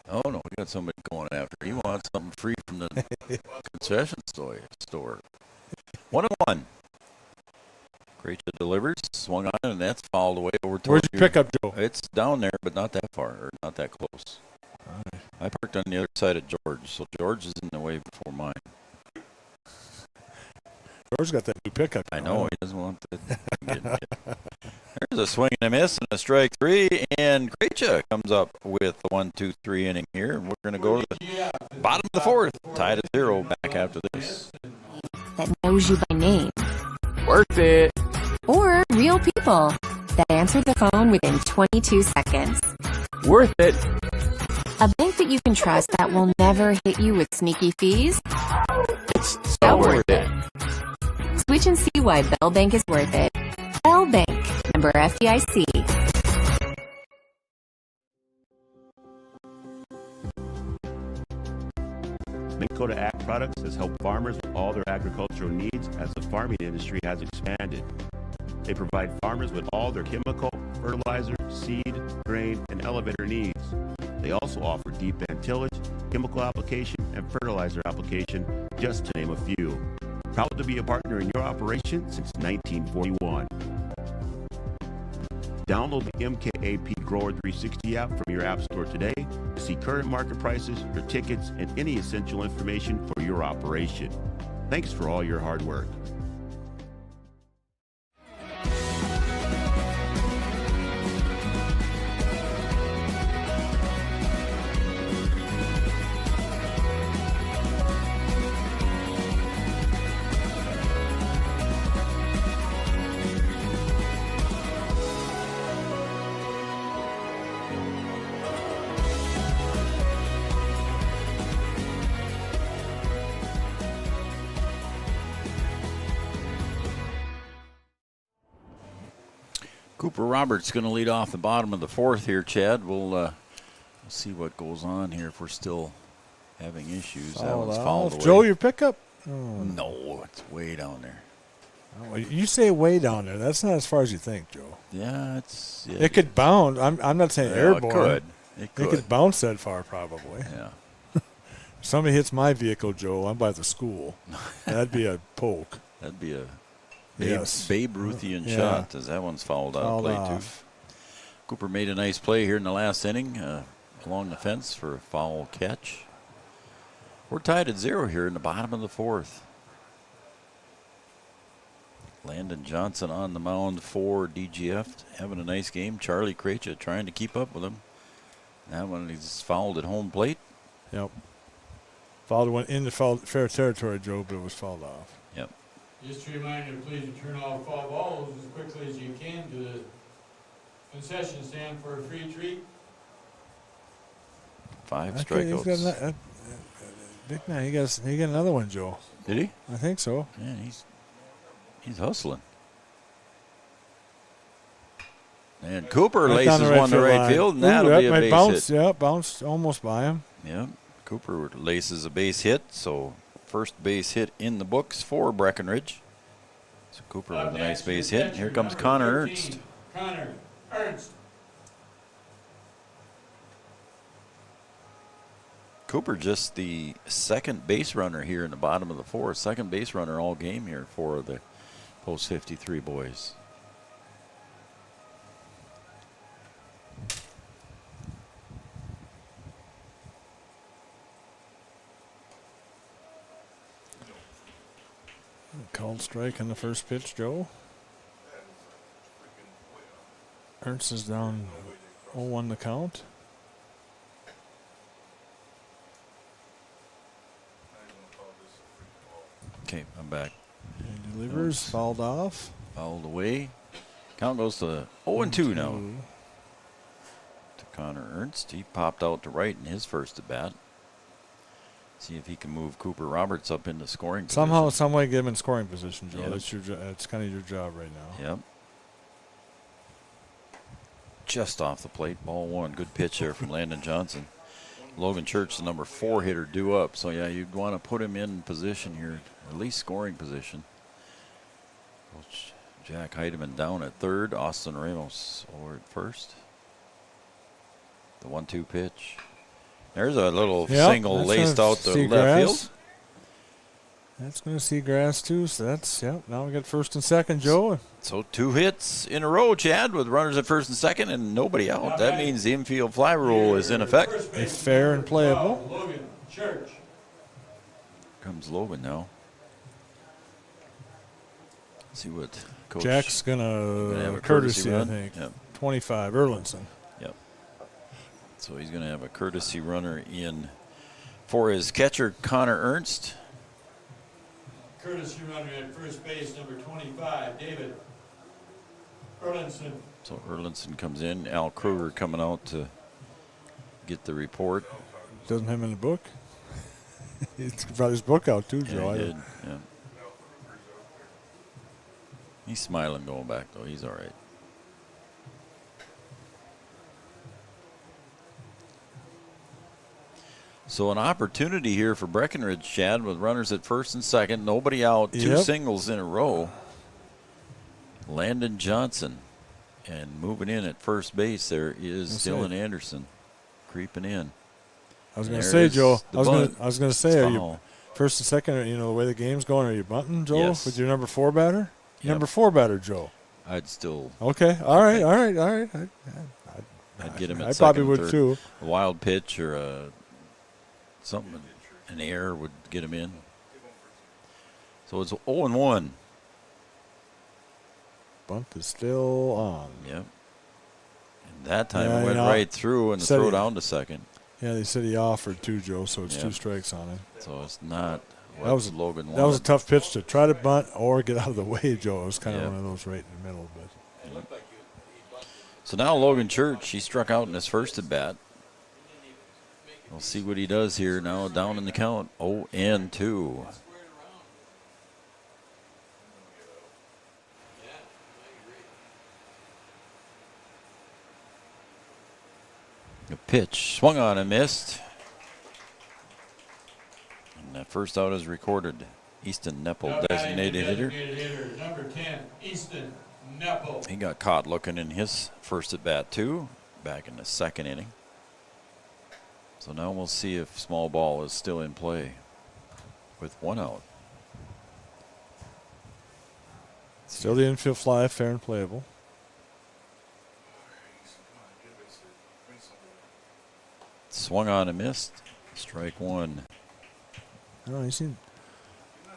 Oh, no, we got somebody going after. He wants something free from the concession store. 1-1. Krejci delivers, swung on it, and that's fouled away over towards Where's your pickup, Joe? It's down there, but not that far, or not that close. Right. I parked on the other side of George, so George is in the way before mine. George's got that new pickup. I know, he doesn't want the... There's a swing and a miss and a strike 3, and Krejci comes up with the 1-2-3 inning here. We're going to go to the bottom of the 4th, tied at 0 back after this. That knows you by name. Worth it. Or real people that answer the phone within 22 seconds. Worth it. A bank that you can trust that will never hit you with sneaky fees. It's so worth it. Switch and see why Bell Bank is worth it. Bell Bank, member FDIC. Minn Kota Ag Products has helped farmers with all their agricultural needs as the farming industry has expanded. They provide farmers with all their chemical, fertilizer, seed, grain, and elevator needs. They also offer deep band tillage, chemical application, and fertilizer application, just to name a few. Proud to be a partner in your operation since 1941. Download the MKAP Grower 360 app from your app store today to see current market prices, your tickets, and any essential information for your operation. Thanks for all your hard work. Cooper Roberts going to lead off the bottom of the 4th here, Chad. We'll see what goes on here if we're still having issues. That one's fouled away. Joe, your pickup? Oh. No, it's way down there. Oh, you say way down there. That's not as far as you think, Joe. Yeah, it's... Yeah, it could bounce. I'm not saying airborne. It could. It could bounce that far, probably. Yeah. If somebody hits my vehicle, Joe, I'm by the school. That'd be a poke. That'd be a... Yes. Babe Ruthian shot, as that one's fouled out of play too. Cooper made a nice play here in the last inning along the fence for a foul catch. We're tied at 0 here in the bottom of the 4th. Landon Johnson on the mound for DGF, having a nice game. Charlie Krejci trying to keep up with him. That one he's fouled at home plate. Yep. Fouled went into fair territory, Joe, but it was fouled off. Yep. Just a reminder, please return all foul balls as quickly as you can to the concession stand for a free treat. 5 strikeouts. Big man, he got another one, Joe. Did he? I think so. Yeah, he's hustling. And Cooper Right down laces one to right line. field, and Ooh, that'll that be a might base bounce. hit. Yeah, bounced almost by him. Yeah, Cooper laces a base hit, so first base hit in the books for Breckenridge. So Cooper with a nice base hit. And here comes Connor Ernst. Connor Ernst. Cooper just the second base runner here in the bottom of the fourth. Second base runner all game here for the Post 53 boys. Called strike on the first pitch, Joe. Ernst is down 0-1 the count. Okay, I'm back. And delivers, fouled off. Fouled away. Count goes to 0-2 now. To Connor Ernst. He popped out to right in his first at bat. See if he can move Cooper Roberts up into scoring position. Somehow, some way, get him in scoring position, Joe. Yep. That's your. That's kind of your job right now. Yep. Just off the plate, ball one. Good pitch there from Landon Johnson. Logan Church, the number 4 hitter, due up. So yeah, you'd want to put him in position here, at least scoring position. Coach Jack Heidemann down at third. Austin Ramos over at first. The 1-2 pitch. There's a little single laced out the left field. That's going to see grass too. So that's Now we got first and second, Joe. So 2 hits in a row, Chad, with runners at first and second and nobody out. That means the infield fly rule is in effect. It's fair and playable. Logan Church. Comes Logan now. See what Coach Jack's going gonna have to a courtesy, I run. think. Yep. 25, Erlinson. Yep. So he's going to have a courtesy runner in for his catcher, Connor Ernst. Courtesy runner at first base, number 25, David Erlinson. So Erlinson comes in. Al Kruger coming out to get the report. Doesn't have him in the book. He's brought his book out too, Joe. Yeah, he did. Yeah. He's smiling going back, though. He's all right. So an opportunity here for Breckenridge, Chad, with runners at first and second. Nobody out. 2 singles in a row. Landon Johnson. And moving in at first base there is Dylan Anderson creeping in. I was going to say, Joe, I was going to say, are you first and second, the way the game's going, are you bunting, Joe, Yes. with your number 4 batter? Yep. Number 4 batter, Joe. I'd still. Okay, all right. I'd get him at I second, probably would third. too. A wild pitch or something, an error would get him in. So it's 0-1. Bunt is still on. Yep. And that time it went right through and the throw down to second. Yeah, they said he offered too, Joe, so it's 2 strikes on him. So it's not what that was Logan wanted. That was a tough pitch to try to bunt or get out of the way, Joe. It was kind of one of those right in the middle. But So now Logan Church, he struck out in his first at bat. We'll see what he does here now, down in the count, 0-2. The pitch swung on and missed. And that first out is recorded. Easton Neppel, designated hitter. Number 10, Easton Neppel. He got caught looking in his first at bat too, back in the second inning. So now we'll see if small ball is still in play with 1 out. still the infield fly, fair and playable. Swung on and missed. Strike 1. I don't know, he's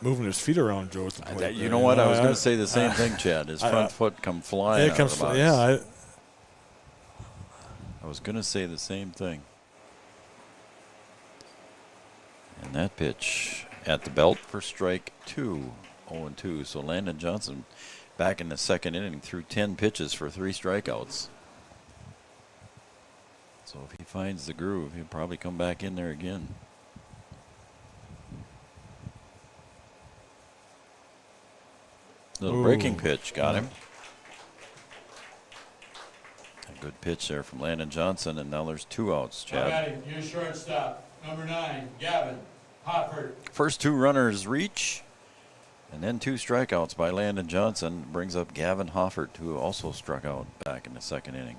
moving his feet around, Joe, at the plate. You know what? I was going to say the same thing, Chad. His front foot come flying out of the box. Yeah, I was going to say the same thing. And that pitch at the belt for strike 2, 0-2. So Landon Johnson back in the second inning threw 10 pitches for 3 strikeouts. So if he finds the groove, he'll probably come back in there again. Little breaking pitch got him. Good pitch there from Landon Johnson, and now there's 2 outs, Chad. Your shortstop, number 9, Gavin Hoffert. First 2 runners reach, and then 2 strikeouts by Landon Johnson brings up Gavin Hoffert, who also struck out back in the 2nd inning.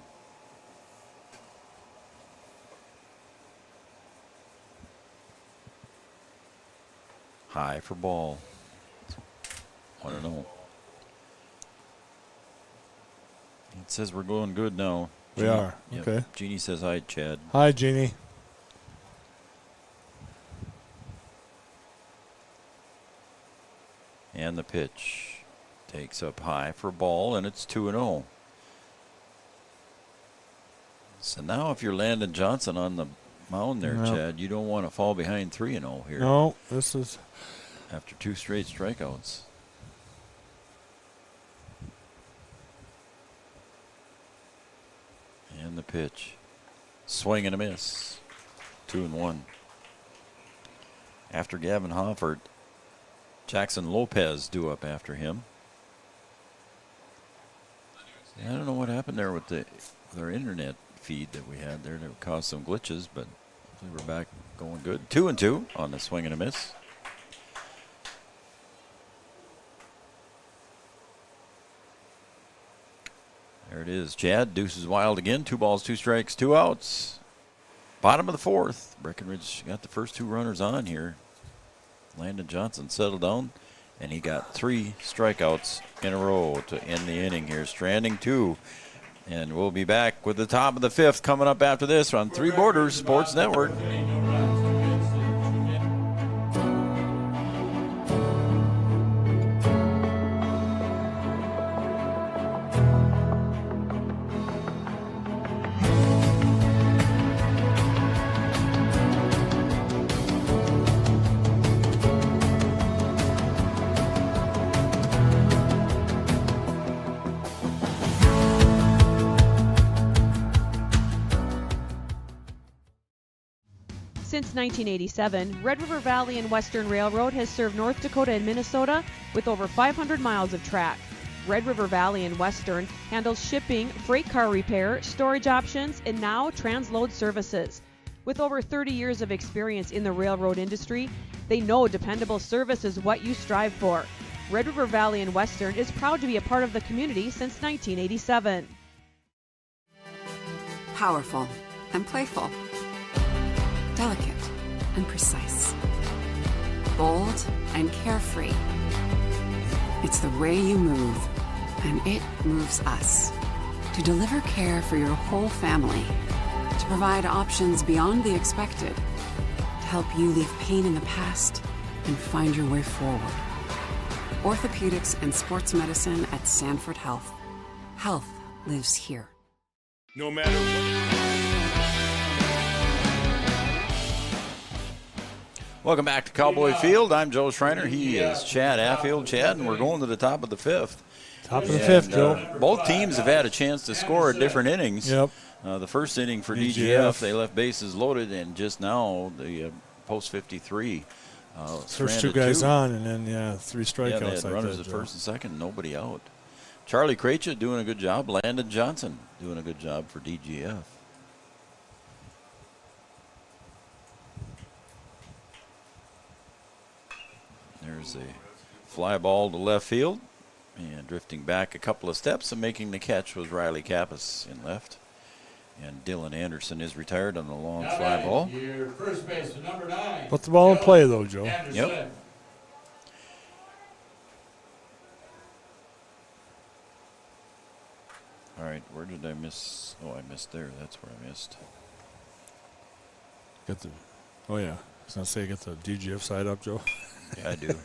High for ball. 1-0. It says we're going good now. We are. Yep. Okay. Jeannie says hi, Chad. Hi, Jeannie. And the pitch takes up high for ball, and it's 2-0. So now if you're Landon Johnson on the mound there, No. Chad, you don't want to fall behind 3-0 here. No, this is After 2 straight strikeouts. And the pitch. Swing and a miss. 2-1. After Gavin Hoffert, Jackson Lopez due up after him. I don't know what happened there with our internet feed that we had there that caused some glitches, but hopefully we're back going good. 2-2 on the swing and a miss. There it is. Chad deuces wild again. 2 balls, 2 strikes, 2 outs. Bottom of the 4th. Breckenridge got the first 2 runners on here. Landon Johnson settled down, and he got 3 strikeouts in a row to end the inning here. Stranding 2. And we'll be back with the top of the 5th coming up after this on Three Borders Sports Network. Since 1987, Red River Valley and Western Railroad has served North Dakota and Minnesota with over 500 miles of track. Red River Valley and Western handles shipping, freight car repair, storage options, and now transload services. With over 30 years of experience in the railroad industry, they know dependable service is what you strive for. Red River Valley and Western is proud to be a part of the community since 1987. Powerful and playful. Delicate and precise. Bold and carefree. It's the way you move, and it moves us. To deliver care for your whole family. To provide options beyond the expected. To help you leave pain in the past and find your way forward. Orthopedics and sports medicine at Sanford Health. Health lives here. No matter what. Welcome back to Cowboy Field. I'm Joe Schreiner. He is Chad Affield. Chad, and we're going to the top of the 5th. Top of the 5th, Joe. Both teams have had a chance to score at different innings. Yep. The first inning for DGF, they left bases loaded, and just now the post 53. First 2 guys on, and then 3 strikeouts. Yeah, they had runners at first and second, nobody out. Charlie Krejci doing a good job. Landon Johnson doing a good job for DGF. There's a fly ball to left field, and drifting back a couple of steps and making the catch was Riley Kappas in left. And Dylan Anderson is retired on the long fly ball. Your first baseman, number 9. Put the ball in play, though, Joe. Anderson. Yep. All right, where did I miss? Oh, I missed there. That's where I missed. Get the. Oh yeah, I was gonna say get the DGF side up, Joe. Yeah, I do.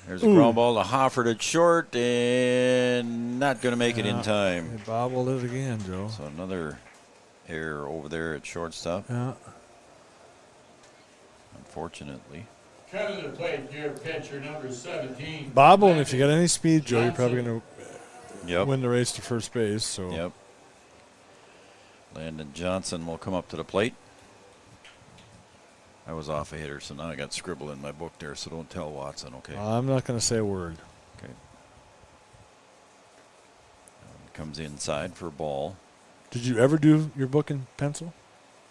There's a ground ball to Hoffert at short, and not going to make it in time. They bobbled it again, Joe. So another error over there at shortstop. Yeah. Unfortunately. Coming to the plate, your pitcher, number 17. Bobble, and if you got any speed, Joe, you're probably going to Yep. win the race to first base. So. Yep. Landon Johnson will come up to the plate. I was off a hitter, so now I got scribble in my book there, so don't tell Watson, okay? I'm not going to say a word. Okay. Comes inside for a ball. Did you ever do your book in pencil?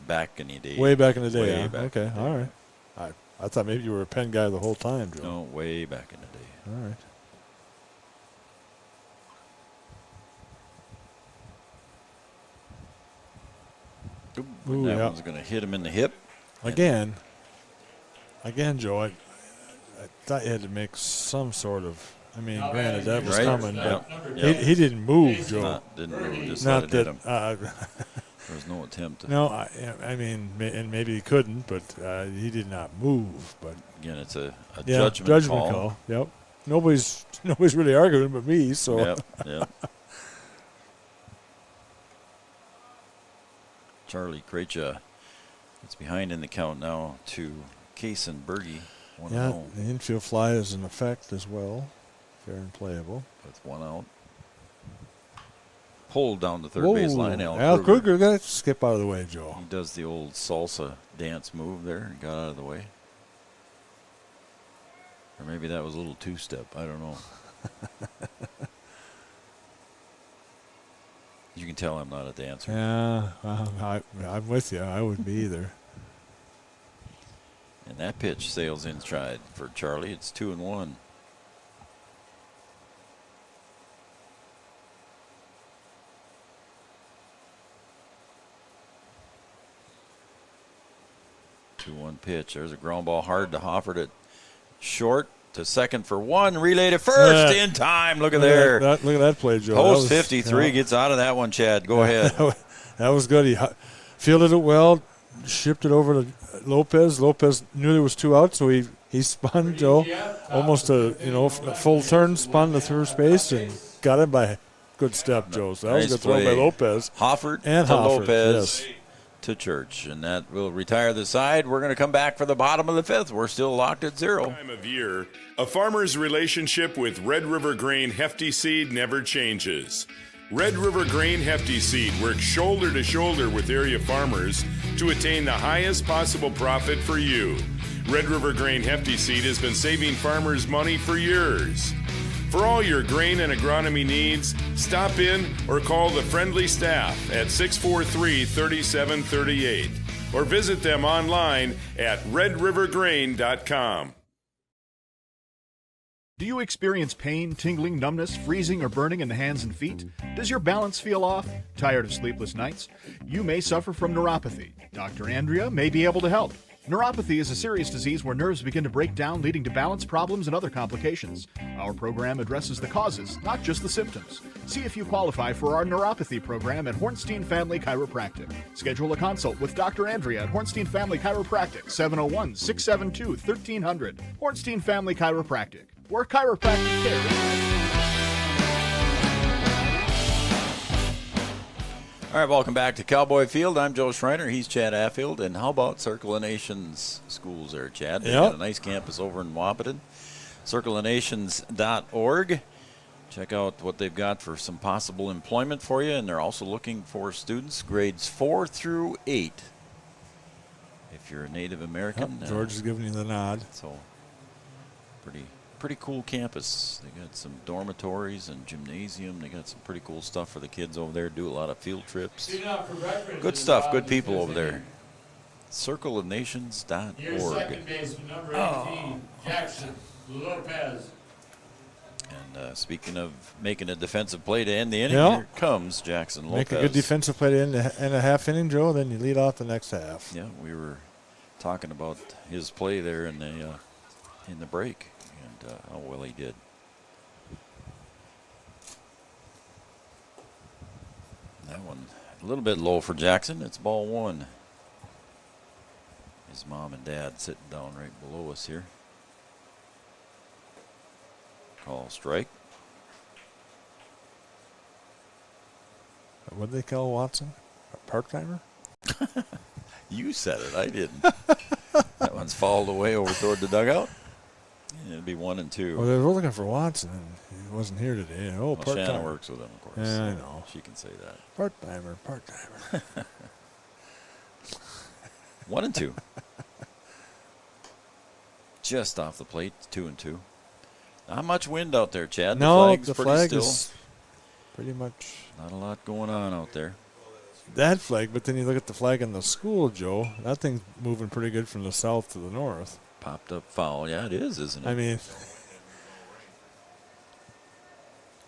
Back in the day. Way back in the day. Way Huh? back Okay, in the all day. right. I thought maybe you were a pen guy the whole time, Joe. No, way back in the day. All right. Ooh, that one's going to hit him in the hip. Again, Joe, I thought you had to make some sort of. I mean, granted, that was coming, but he didn't move, Joe. Didn't move, just Not let it hit that. him. There was no attempt. No, I mean, and maybe he couldn't, but he did not move. But again, it's a yeah, judgment call. Yep. Nobody's really arguing but me. So. Yep. Charlie Krejcia is behind in the count now to Case and Berge. 1-0. Yeah, the infield fly is in effect as well. Fair and playable. With one out. Pulled down the third base line. Al Kruger got to skip out of the way, Joe. He does the old salsa dance move there and got out of the way. Or maybe that was a little two-step. I don't know. You can tell I'm not a dancer. Yeah, I'm with you. I wouldn't be either. And that pitch sails inside for Charlie. It's 2-1. Pitch. There's a ground ball hard to Hofford at short to second for one. Relay to first in time. Look at there. Look at that play, Joe. Post 53 gets out of that one, Chad. Go ahead. That was good. He fielded it well, shipped it over to Lopez. Lopez knew there was two outs, so he spun, Joe, almost a full turn, spun to first base, and got him by a good step, Joe. So that was a good throw by Lopez. Hofford and to Hofford, Lopez. Yes. To Church, and that will retire the side. We're going to come back for the bottom of the fifth. We're still locked at 0. Time of year, a farmer's relationship with Red River Grain Hefty Seed never changes. Red River Grain Hefty Seed works shoulder to shoulder with area farmers to attain the highest possible profit for you. Red River Grain Hefty Seed has been saving farmers money for years. For all your grain and agronomy needs, stop in or call the friendly staff at 643-3738 or visit them online at redrivergrain.com. Do you experience pain, tingling, numbness, freezing, or burning in the hands and feet? Does your balance feel off? Tired of sleepless nights? You may suffer from neuropathy. Dr. Andrea may be able to help. Neuropathy is a serious disease where nerves begin to break down, leading to balance problems and other complications. Our program addresses the causes, not just the symptoms. See if you qualify for our neuropathy program at Hornstein Family Chiropractic. Schedule a consult with Dr. Andrea at Hornstein Family Chiropractic, 701-672-1300. Hornstein Family Chiropractic, where chiropractic care is. All right, welcome back to Cowboy Field. I'm Joe Schreiner. He's Chad Affield. And how about Circle of Nations schools there, Chad? They got a nice campus over in Wapaton. CircleOfNations.org. Check out what they've got for some possible employment for you. And they're also looking for students grades 4 through 8. If you're a Native American. Yep, George is giving you the nod. So pretty cool campus. They got some dormitories and gymnasium. They got some pretty cool stuff for the kids over there. Do a lot of field trips. Good stuff. Good people over there. CircleOfNations.org. Here's second baseman number 18, Jackson Lopez. And speaking of making a defensive play to end the inning, Yeah. here comes Jackson Lopez. Make a good defensive play to end a half inning, Joe, then you lead off the next half. Yeah, we were talking about his play there in the break. How well he did. That one a little bit low for Jackson. It's ball 1. His mom and dad sitting down right below us here. Call strike. What do they call Watson? A part-timer? You said it. I didn't. That one's fouled away over toward the dugout. It'd be 1 and 2. Well, they were looking for Watson, and he wasn't here today. Oh, well, part-timer. Shanna works with him, of course. Yeah, so I know. She can say that. Part-timer. 1 and 2. Just off the plate, 2 and 2. Not much wind out there, Chad. No, the the pretty flag still. is pretty much. Not a lot going on out there. that flag, but then you look at the flag in the school, Joe. That thing's moving pretty good from the south to the north. Popped up foul. Yeah, it is, isn't it? I mean,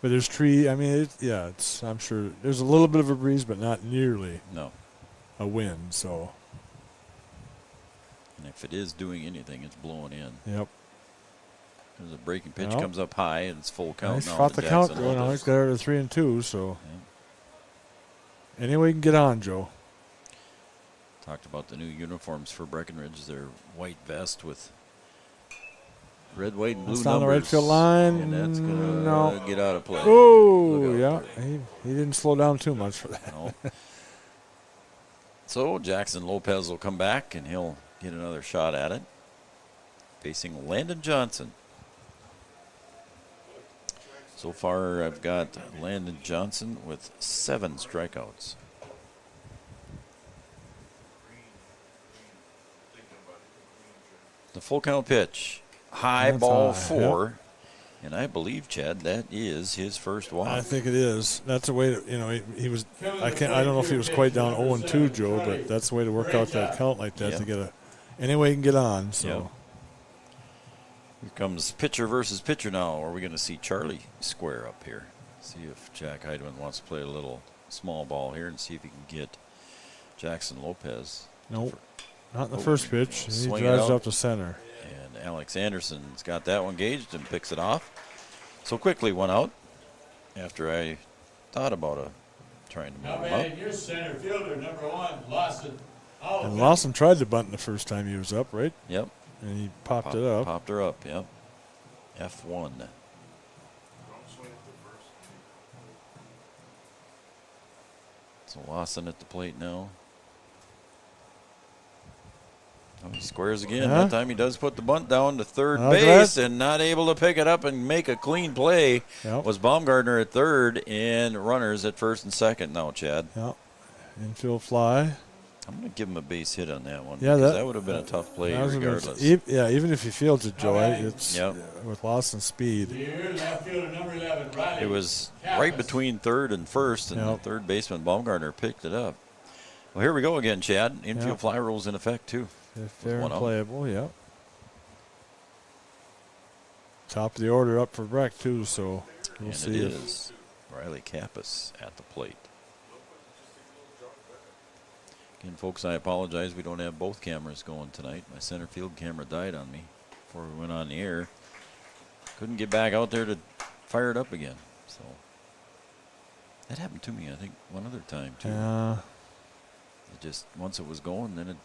but there's tree. I mean, it's. I'm sure there's a little bit of a breeze, but not nearly a wind. So. And if it is doing anything, it's blowing in. Yep. There's a breaking pitch comes up high, and it's full count Nice now. fought the count going on. He's got her to 3-2. So. Any way you can get on, Joe. Talked about the new uniforms for Breckenridge. Their white vest with red, white, and blue that's numbers. down the right field line. And that's going to get out of play. Oh, yeah. He didn't slow down too much for that. No. So Jackson Lopez will come back, and he'll get another shot at it. Facing Landon Johnson. So far, I've got Landon Johnson with 7 strikeouts. The full count pitch. High ball 4. Yep. And I believe, Chad, that is his first walk. I think it is. That's a way to, he was, I don't know if he was quite down 0-2, Joe, but that's the way to work out that count like that to get any way you can get on. So. Yep. Here comes pitcher versus pitcher now. Are we going to see Charlie square up here? See if Jack Heidman wants to play a little small ball here and see if he can get Jackson Lopez. Nope. Not in the first pitch. He drives up to center. And Alex Anderson's got that one gauged and picks it off. So quickly one out after I thought about trying to move him up. Your center fielder, number 1, Lawson. And Lawson tried to bunt the first time he was up, right? Yep. And he popped it up. Popped her up, yep. F1. So Lawson at the plate now. Oh, he squares again. That time he does put the bunt down to third base and not able to pick it up and make a clean play. Yep. Was Baumgartner at third and runners at first and second now, Chad. Yep. Infield fly. I'm going to give him a base hit on that one. Yeah, that would have been a tough play regardless. Even if he fields it, Joe, it's with Lawson's speed. Left fielder, number 11, Riley. It was right between third and first, and the third baseman Baumgartner picked it up. Well, here we go again, Chad. Infield fly rule's in effect, too. Fair and playable, yeah. Top of the order up for Breck, too, so we'll see. It is Riley Kappas at the plate. Again, folks, I apologize. We don't have both cameras going tonight. My center field camera died on me before we went on the air. Couldn't get back out there to fire it up again. So that happened to me, I think, one other time, too. It just, once it was going, then it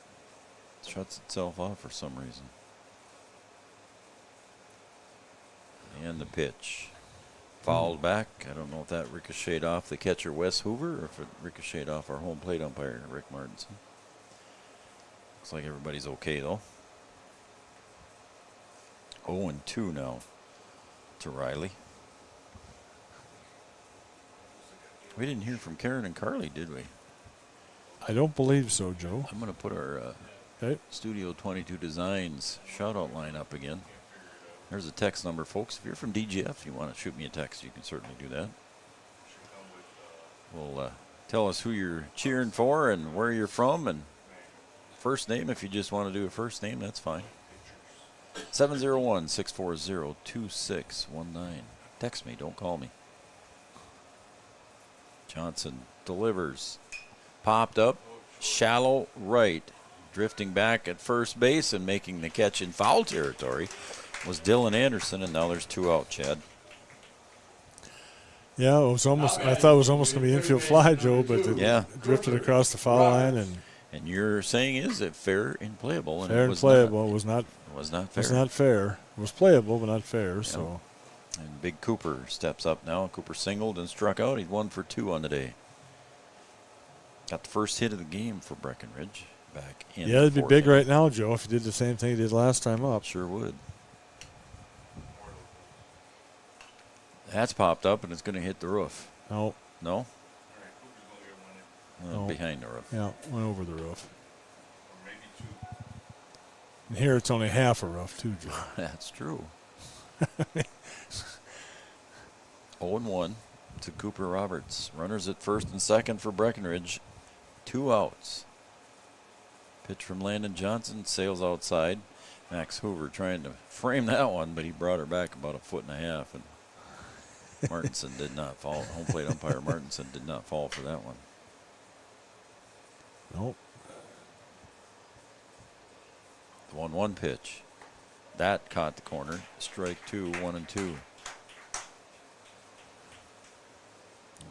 shuts itself off for some reason. And the pitch. Fouled back. I don't know if that ricocheted off the catcher, Wes Hoover, or if it ricocheted off our home plate umpire, Rick Martinson. Looks like everybody's okay, though. 0-2 now to Riley. We didn't hear from Karen and Carly, did we? I don't believe so, Joe. I'm going to put our Studio 22 Designs shout-out line up again. There's a text number, folks. If you're from DGF, if you want to shoot me a text, you can certainly do that. Well, tell us who you're cheering for and where you're from, and first name. If you just want to do a first name, that's fine. 701-640-2619. Text me, don't call me. Johnson delivers. Popped up, shallow right. Drifting back at first base and making the catch in foul territory was Dylan Anderson, and now there's 2 out, Chad. Yeah, it was almost. I thought it was almost going to be infield fly, Joe, but it drifted across the foul line. And you're saying, is it fair and playable? And fair and playable. It was not. It was not fair. It was not fair. It was playable, but not fair. Yeah. So. And Big Cooper steps up now. Cooper singled and struck out. He's 1 for 2 on the day. Got the first hit of the game for Breckenridge back in. Yeah, it'd be big right now, Joe, if you did the same thing you did last time up. Sure would. That's popped up, and it's going to hit the roof. No. No? Behind the roof. Yeah, went over the roof. And here it's only half a roof, too, Joe. That's true. 0-1 to Cooper Roberts. Runners at first and second for Breckenridge. 2 outs. Pitch from Landon Johnson, sails outside. Max Hoover trying to frame that one, but he brought her back about 1.5 feet, and Martinson did not fall. Home plate umpire Martinson did not fall for that one. Nope. The 1-1 pitch. That caught the corner. Strike 2, 1-2.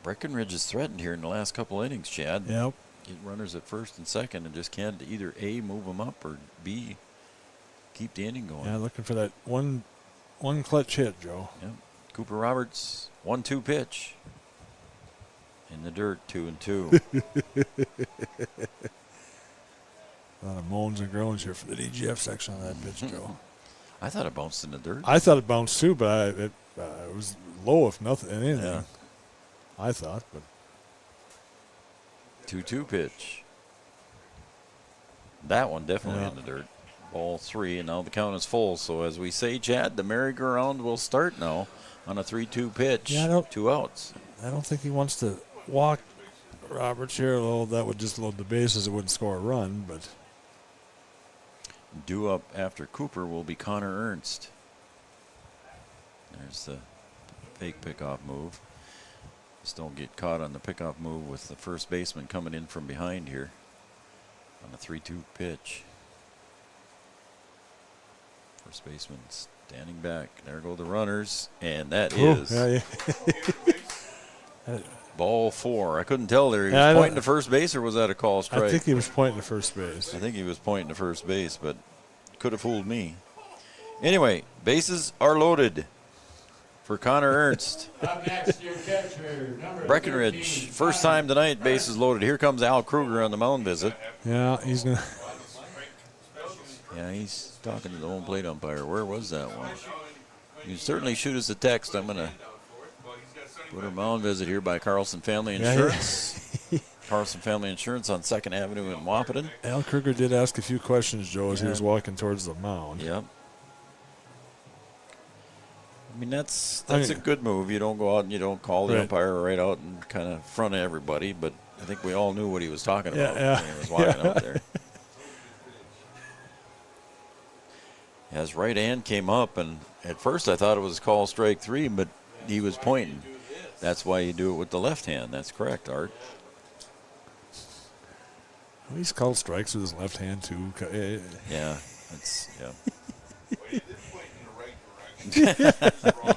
Breckenridge is threatened here in the last couple innings, Chad. Yep. Get runners at first and second and just can't either A, move them up, or B, keep the inning going. Yeah, looking for that one clutch hit, Joe. Yep. Cooper Roberts, 1-2 pitch. In the dirt, 2-2. A lot of moans and groans here for the DGF section on that pitch, Joe. I thought it bounced in the dirt. I thought it bounced too, but it was low, if nothing, anything. Yeah. I thought, but 2-2 pitch. That one definitely in the dirt. Ball 3, and now the count is full. So as we say, Chad, the merry-go-round will start now on a 3-2 pitch. Yeah, 2 outs. I don't think he wants to walk Roberts here, although that would just load the bases. It wouldn't score a run, but Due up after Cooper will be Connor Ernst. There's the fake pickoff move. Just don't get caught on the pickoff move with the first baseman coming in from behind here on a 3-2 pitch. First baseman standing back. There go the runners, and that is ball 4. I couldn't tell there. He was pointing to first base, or was that a call strike? I think he was pointing to first base. I think he was pointing to first base, but could have fooled me. Anyway, bases are loaded for Connor Ernst. Up next, your catcher, number Breckenridge, 13, first time tonight, bases loaded. Here comes Al Kruger on the mound visit. Yeah, he's going to. Yeah, he's talking to the home plate umpire. Where was that one? You can certainly shoot us a text. I'm going to put a mound visit here by Carlson Family Insurance. Carlson Family Insurance on 2nd Avenue in Wahpeton. Al Kruger did ask a few questions, Joe, as he was walking towards the mound. Yep. I mean, that's a good move. You don't go out and you don't call the umpire right out and kind of front of everybody, but I think we all knew what he was talking about when he was walking out there. His right hand came up, and at first I thought it was call strike 3, but he was pointing. That's why you do it with the left hand. That's correct, Art. Well, he's called strikes with his left hand, too. Yeah, that's, yeah,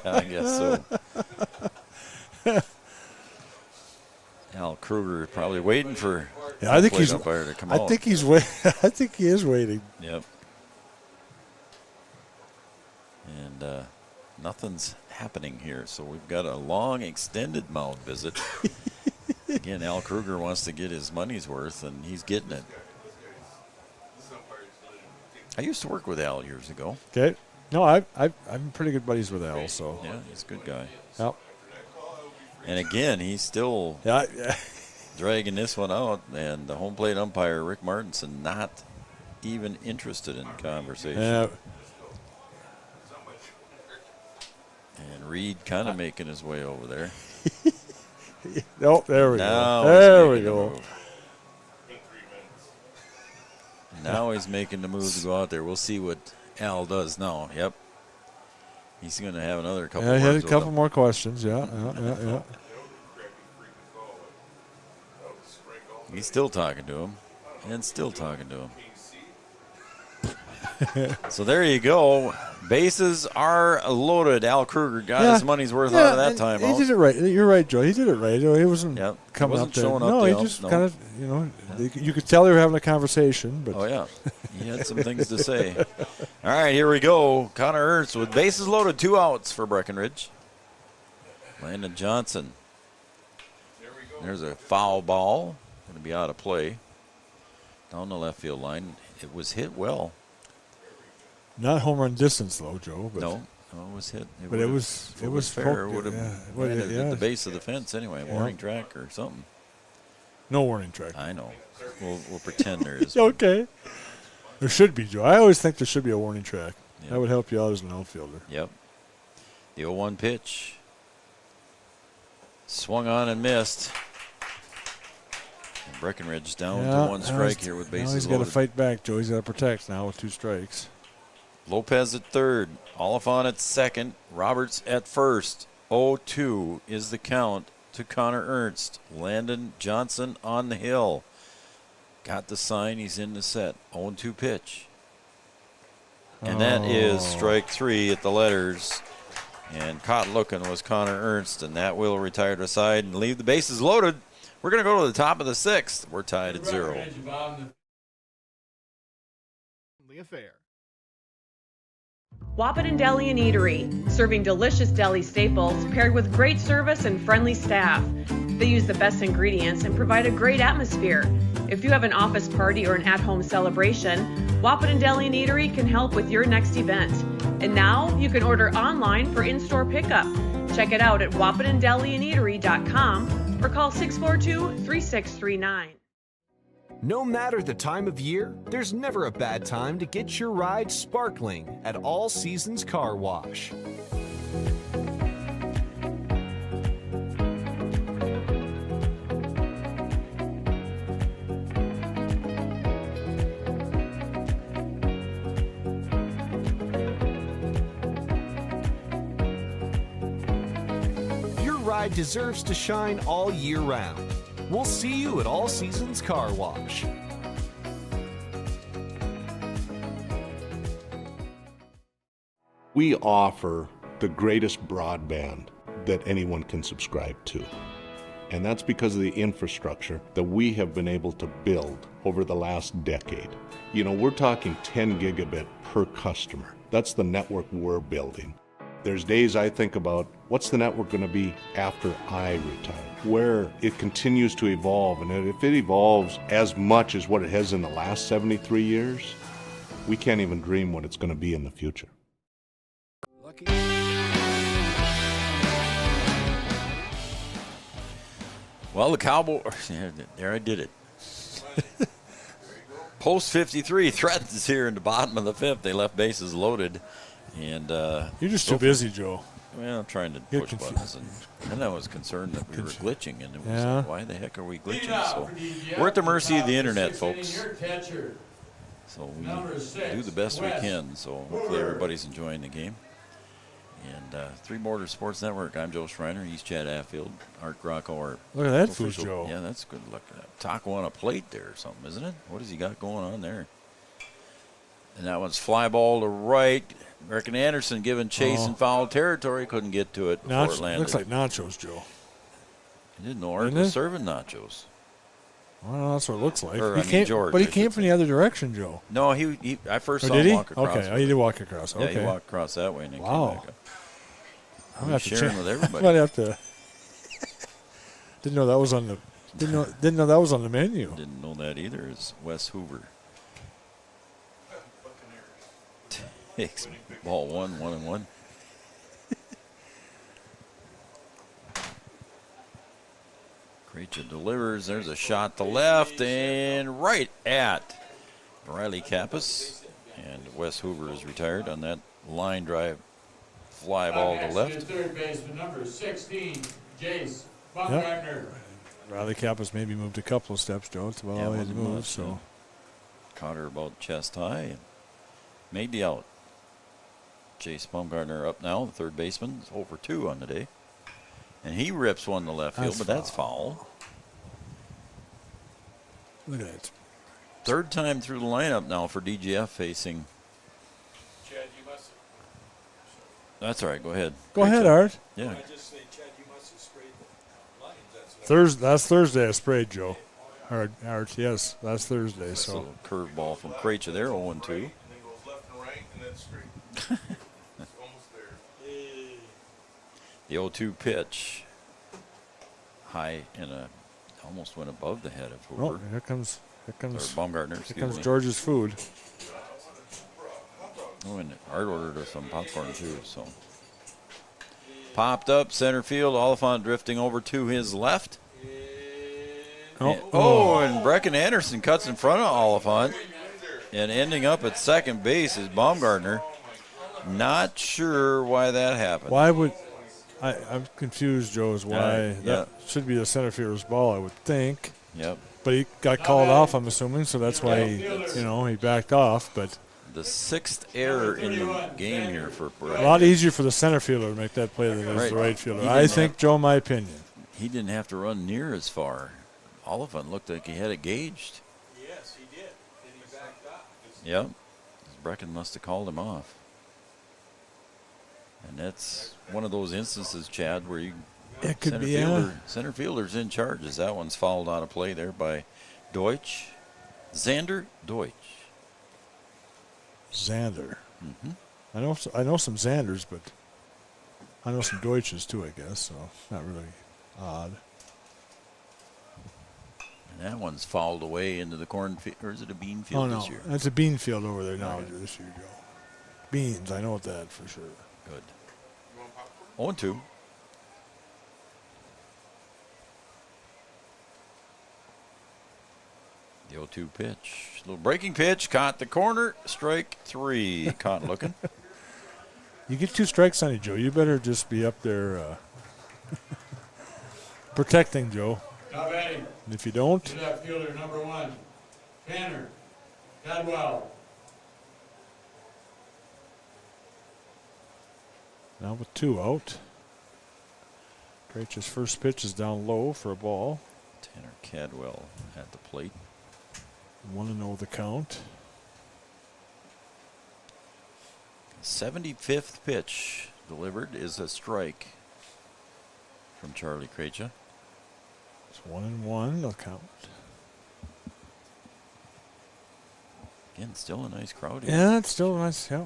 I guess so. Al Kruger probably waiting for I think he's umpire to come I out. think he's I think he is waiting. Yep. And nothing's happening here, so we've got a long extended mound visit. Again, Al Kruger wants to get his money's worth, and he's getting it. I used to work with Al years ago. Okay. No, I'm pretty good buddies with Al, so. Yeah, he's a good guy. Yep. And again, he's still dragging this one out, and the home plate umpire, Rick Martinson, not even interested in conversation. Yeah. And Reed kind of making his way over there. Nope, there we now go. There we the go. move. Now he's making the move to go out there. We'll see what Al does now. Yep. He's going to have another couple Yeah, he had a words with couple him. more questions. Yeah. He's still talking to him and still talking to him. So there you go. Bases are loaded. Al Kruger got his money's worth out of that time. He did it right. You're right, Joe. He did it right. He wasn't coming wasn't up there. showing up No, the he ump, just no. kind of, you could tell they were having a conversation. But Oh, yeah. He had some things to say. All right, here we go. Connor Ernst with bases loaded, 2 outs for Breckenridge. Landon Johnson. There's a foul ball. Going to be out of play. Down the left field line. It was hit well. not home run distance, though, Joe. But No, it was hit. It was fair. poked, It would have yeah. landed Yeah. at the base of the fence anyway. Yeah. Warning track or something. No warning track. I know. We'll pretend there is. Okay. There should be, Joe. I always think there should be a warning track. Yep. That would help you out as an outfielder. Yep. The 0-1 pitch. Swung on and missed. And Breckenridge down to one strike here with bases now he's loaded. got to fight back, Joe. He's got to protect now with 2 strikes. Lopez at third, Oliphant at second, Roberts at first. 0-2 is the count to Connor Ernst. Landon Johnson on the hill. Got the sign, he's in the set. 0-2 pitch. And that is strike 3 at the letters. And caught looking was Connor Ernst, and that will retire to side and leave the bases loaded. We're going to go to the top of the 6th. We're tied at 0. Affair. Wahpeton Deli and Eatery, serving delicious deli staples paired with great service and friendly staff. They use the best ingredients and provide a great atmosphere. If you have an office party or an at-home celebration, Wahpeton Deli and Eatery can help with your next event. And now you can order online for in-store pickup. Check it out at wahpetondeliandeatery.com or call 642-3639. No matter the time of year, there's never a bad time to get your ride sparkling at All Seasons Car Wash. Your ride deserves to shine all year round. We'll see you at All Seasons Car Wash. We offer the greatest broadband that anyone can subscribe to. And that's because of the infrastructure that we have been able to build over the last decade. You know, we're talking 10 gigabit per customer. That's the network we're building. There's days I think about what's the network going to be after I retire, where it continues to evolve. And if it evolves as much as what it has in the last 73 years, we can't even dream what it's going to be in the future. Well, the Cowboys, there I did it. Post 53 threatens here in the bottom of the 5th. They left bases loaded. And you're just too busy, Joe. Well, I'm trying to push buttons, and then I was concerned that we were glitching, and it was like, why the heck are we glitching? So we're at the mercy of the internet, folks. So we do the best we can. So hopefully everybody's enjoying the game. And Three Border Sports Network. I'm Joe Schreiner. He's Chad Affield. Art Grocko. Our look at that official, food, Joe. Yeah, that's good. Look at that. Taco on a plate there or something, isn't it? What has he got going on there? And that one's fly ball to right. American Anderson giving chase in foul territory. Couldn't get to it before it landed. Looks like nachos, Joe. I didn't know Art was serving nachos. Well, that's what it looks like. George. But he came from the other direction, Joe. No, he I first saw him walk across. Okay, he did walk across. Okay. Yeah, he walked across that way and then came back up. I'm gonna have to sharing with everybody. I might have to. Didn't know that was on the. Didn't know that was on the menu. Didn't know that either. It's Wes Hoover. Takes ball 1-1-1. Creature delivers. There's a shot to left and right at Riley Kappas. And Wes Hoover is retired on that line drive fly ball to left. Third baseman number 16, Jace Baumgartner. Riley Kappas maybe moved a couple of steps, Joe. It's about all he had to move. So caught her about chest high and made the out. Jace Baumgartner up now, the third baseman. Is over 2 on the day. And he rips one to left field, but that's foul. Look at that. Third time through the lineup now for DGF facing. Chad, you must have. That's all right. Go ahead. Go ahead, Art. Yeah. I just say, Chad, you must have sprayed the lines. That's Thursday I sprayed, Joe. Art, yes, that's Thursday. That's so a little curveball from Krejci there, 0-2. And then goes left and right, and then straight. It's almost there. The 0-2 pitch. High and almost went above the head of Hoover. Oh, here comes or Baumgartner. Here comes George's food. Oh, and Art ordered us some popcorn too. So popped up center field. Oliphant drifting over to his left. And Brecken Anderson cuts in front of Oliphant, and ending up at second base is Baumgartner. Not sure why that happened. Why would I'm confused, Joe, as why that should be the center fielder's ball, I would think. Yep. But he got called off, I'm assuming, so that's why he backed off. But the 6th error in the game here for Breckenridge. A lot easier for the center fielder to make that play than it is the right fielder. I think, Joe, my opinion. He didn't have to run near as far. Oliphant looked like he had it gauged. Yes, he did. Then he backed up. Yep. Brecken must have called him off. And that's one of those instances, Chad, where you it could be center fielder's in charge, as that one's fouled out of play there by Deutsch. Xander Deutsch. Xander. Mm-hmm. I know some Xanders, but I know some Deutsches too, I guess, so not really odd. And that one's fouled away into the cornfield, or is it a bean field this year? That's a bean field over there now this year, Joe. Beans, I know that for sure. Good. 0-2. The 0-2 pitch. Little breaking pitch. Caught the corner. Strike 3. Caught looking. You get 2 strikes on you, Joe. You better just be up there protecting, Joe. And if you don't. Left fielder number 1, Tanner Cadwell. Now with 2 out. Krejci's first pitch is down low for a ball. Tanner Cadwell at the plate. 1-0 the count. 75th pitch delivered is a strike from Charlie Krejci. It's 1-1 the count. Again, still a nice crowd here. Yeah, it's still nice. Yeah.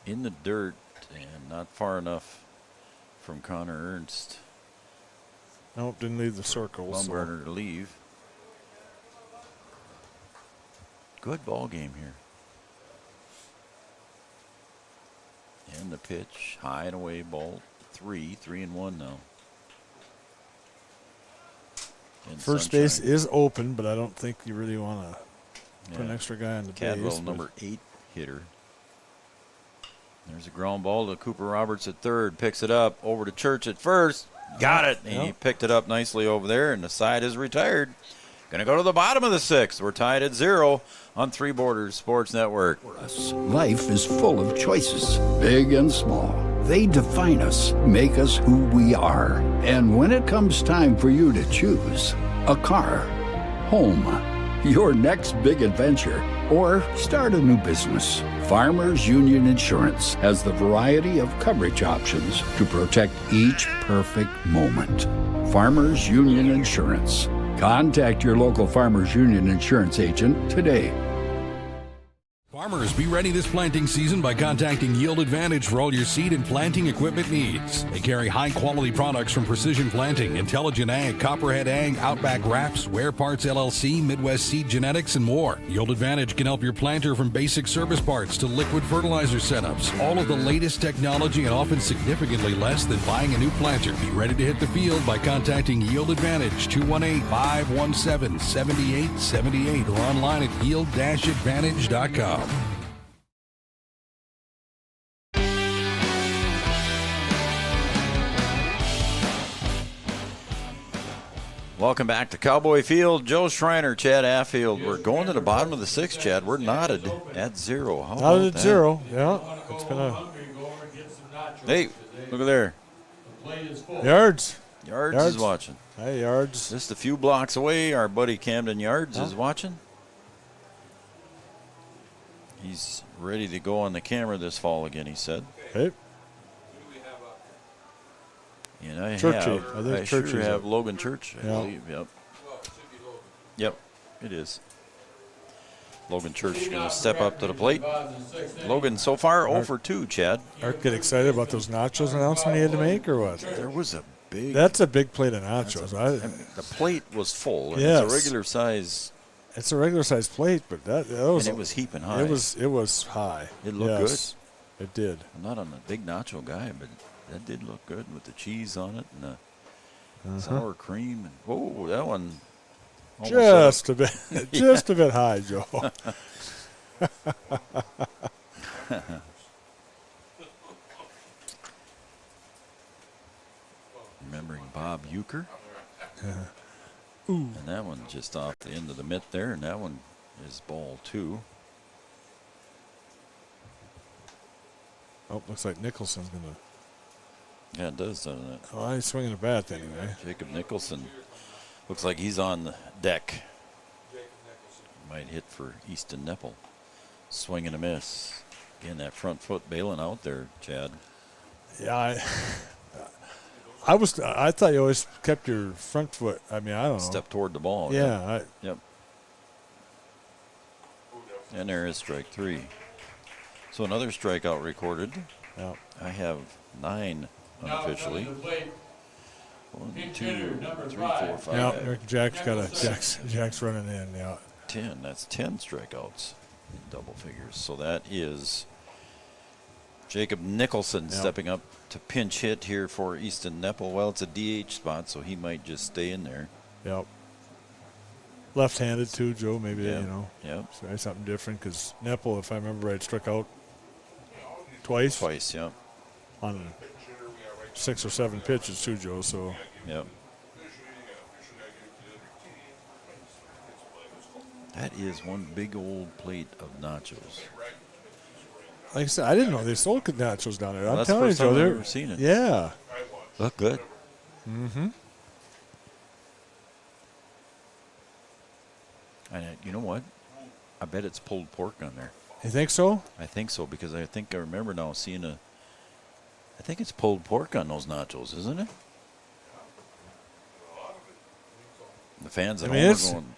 In the dirt and not far enough from Connor Ernst. Nope, didn't leave the circle. Bumgarner to leave. Good ball game here. And the pitch, high and away, ball 3-1 now. First base is open, but I don't think you really want to put an extra guy on the Cadwell, base. number 8 hitter. There's a ground ball to Cooper Roberts at third. Picks it up over to Church at first. Got it. And he picked it up nicely over there, and the side is retired. Going to go to the bottom of the 6th. We're tied at 0 on Three Borders Sports Network. Life is full of choices, big and small. They define us, make us who we are. And when it comes time for you to choose a car, home, your next big adventure, or start a new business, Farmers Union Insurance has the variety of coverage options to protect each perfect moment. Farmers Union Insurance. Contact your local Farmers Union Insurance agent today. Farmers, be ready this planting season by contacting Yield Advantage for all your seed and planting equipment needs. They carry high-quality products from Precision Planting, Intelligent Ag, Copperhead Ag, Outback Wraps, Wear Parts LLC, Midwest Seed Genetics, and more. Yield Advantage can help your planter from basic service parts to liquid fertilizer setups. All of the latest technology and often significantly less than buying a new planter. Be ready to hit the field by contacting Yield Advantage, 218-517-7878, or online at yield-advantage.com. Welcome back to Cowboy Field. Joe Schreiner, Chad Affield. We're going to the bottom of the 6th, Chad. We're knotted at 0. How about at that? 0, yeah. It's gonna. Hey, look at there. Yards. Yards is watching. Hey, Yards. Just a few blocks away, our buddy Camden Yards is watching. He's ready to go on the camera this fall again, he said. Hey. And I Churchy. I sure have Logan Church, I believe. Yep. Yep, it is. Logan Church going to step up to the plate. Logan so far 0 for 2, Chad. Art get excited about those nachos announcement he had to make, or what? There was a big. That's a big plate of nachos. The plate was full. And Yes. It's a regular size. It's a regular size plate, but that was. And it was heaping high. It was high. It looked good. It did. I'm not on a big nacho guy, but that did look good with the cheese on it and the sour cream. And, whoa, that one. Just a bit, just a bit high, Joe. Remembering Bob Euchre. And that one just off the end of the mitt there, and that one is ball 2. Oh, looks like Nicholson's going to. Yeah, it does, doesn't it? Oh, he's swinging a bat anyway. Jacob Nicholson looks like he's on the deck. Might hit for Easton Nepple. Swing and a miss. Again, that front foot bailing out there, Chad. Yeah, I thought you always kept your front foot. I mean, I don't know. Step toward the ball. Yeah. Yep. And there is strike 3. So another strikeout recorded. Yep. I have 9 unofficially. 1, 2, 3, 4, 5. Yeah, Jack's running in. Yeah. 10. That's 10 strikeouts in double figures. So that is Jacob Nicholson stepping up to pinch hit here for Easton Nepple. Well, it's a DH spot, so he might just stay in there. Yep. Left-handed too, Joe. Maybe Yep. try something different because Nepple, if I remember right, struck out twice. Twice, yeah. On 6 or 7 pitches too, Joe. So. Yep. That is one big old plate of nachos. Like I said, I didn't know they sold nachos down there. Well, I'm telling you, Joe, I've ever seen it. Yeah. Look good. Mm-hmm. And you know what? I bet it's pulled pork on there. You think so? I think so because I think I remember now seeing I think it's pulled pork on those nachos, isn't it? The fans at home are going,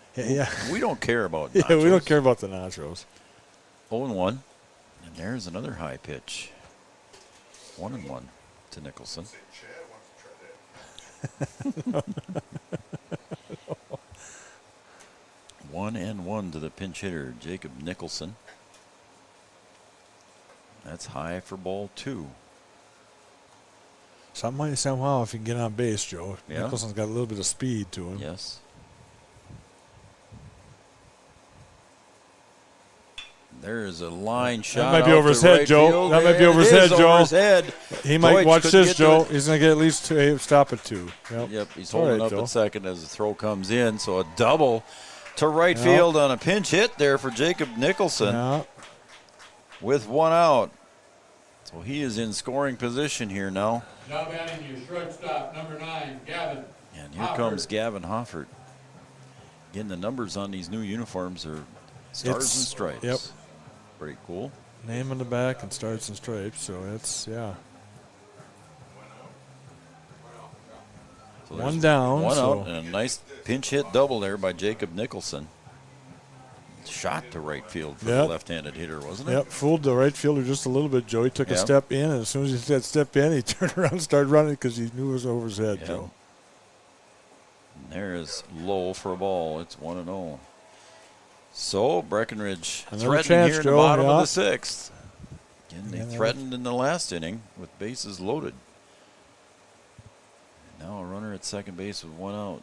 we don't care about nachos. Yeah, we don't care about the nachos. 0-1. And there's another high pitch. 1-1 to Nicholson. One and one to the pinch hitter, Jacob Nicholson. That's high for ball 2. Somehow, if you can get on base, Joe. Yeah. Nicholson's got a little bit of speed to him. Yes. There's a line shot. That might be over his head, Joe. That might be over his head, Joe. He might watch this, Joe. He's going to get at least 2. Stop at 2. Yep, he's holding up at second as the throw comes in. So a double to right field on a pinch hit there for Jacob Nicholson with 1 out. So he is in scoring position here now. Now batting your shortstop, number 9, Gavin. And here comes Gavin Hoffert. Again, the numbers on these new uniforms are stars and stripes. Yep. Pretty cool. Name on the back and stars and stripes. So it's, So 1 down. 1 out and a nice pinch hit double there by Jacob Nicholson. Shot to right field for the left-handed hitter, wasn't it? Yep, fooled the right fielder just a little bit, Joe. He took a step in, and as soon as he said step in, he turned around and started running because he knew it was over his head, Joe. And there's low for a ball. It's 1-0. So Breckenridge threatening here in the bottom of the 6th. Again, they threatened in the last inning with bases loaded. Now a runner at second base with 1 out.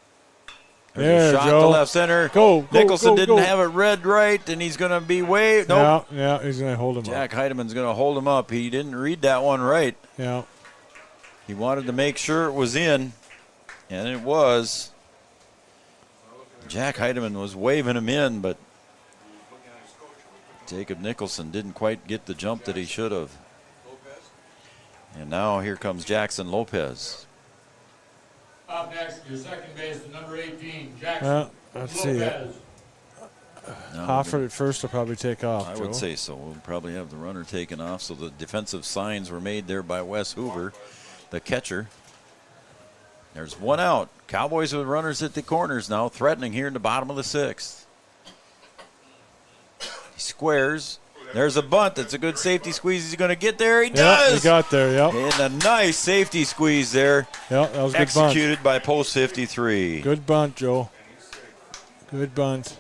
There's a shot to left center. Nicholson didn't have it read right, and he's going to be way. Nope. Yeah, he's going to hold him up. Jack Heidemann's going to hold him up. He didn't read that one right. Yeah. He wanted to make sure it was in, and it was. Jack Heidemann was waving him in, but Jacob Nicholson didn't quite get the jump that he should have. And now here comes Jackson Lopez. Up next, your second base, number 18, Jackson let's Lopez. see. Hoffert at first will probably take off, I would say so. We'll probably have the runner taken off. So the defensive signs were made there by Wes Hoover, the catcher. There's 1 out. Cowboys with runners at the corners now, threatening here in the bottom of the 6th. He squares. There's a bunt. That's a good safety squeeze. He's going to get there. He does. He got there, And a nice safety squeeze there. That was a good bunt. Executed by post 53. Good bunt, Joe. Good bunt.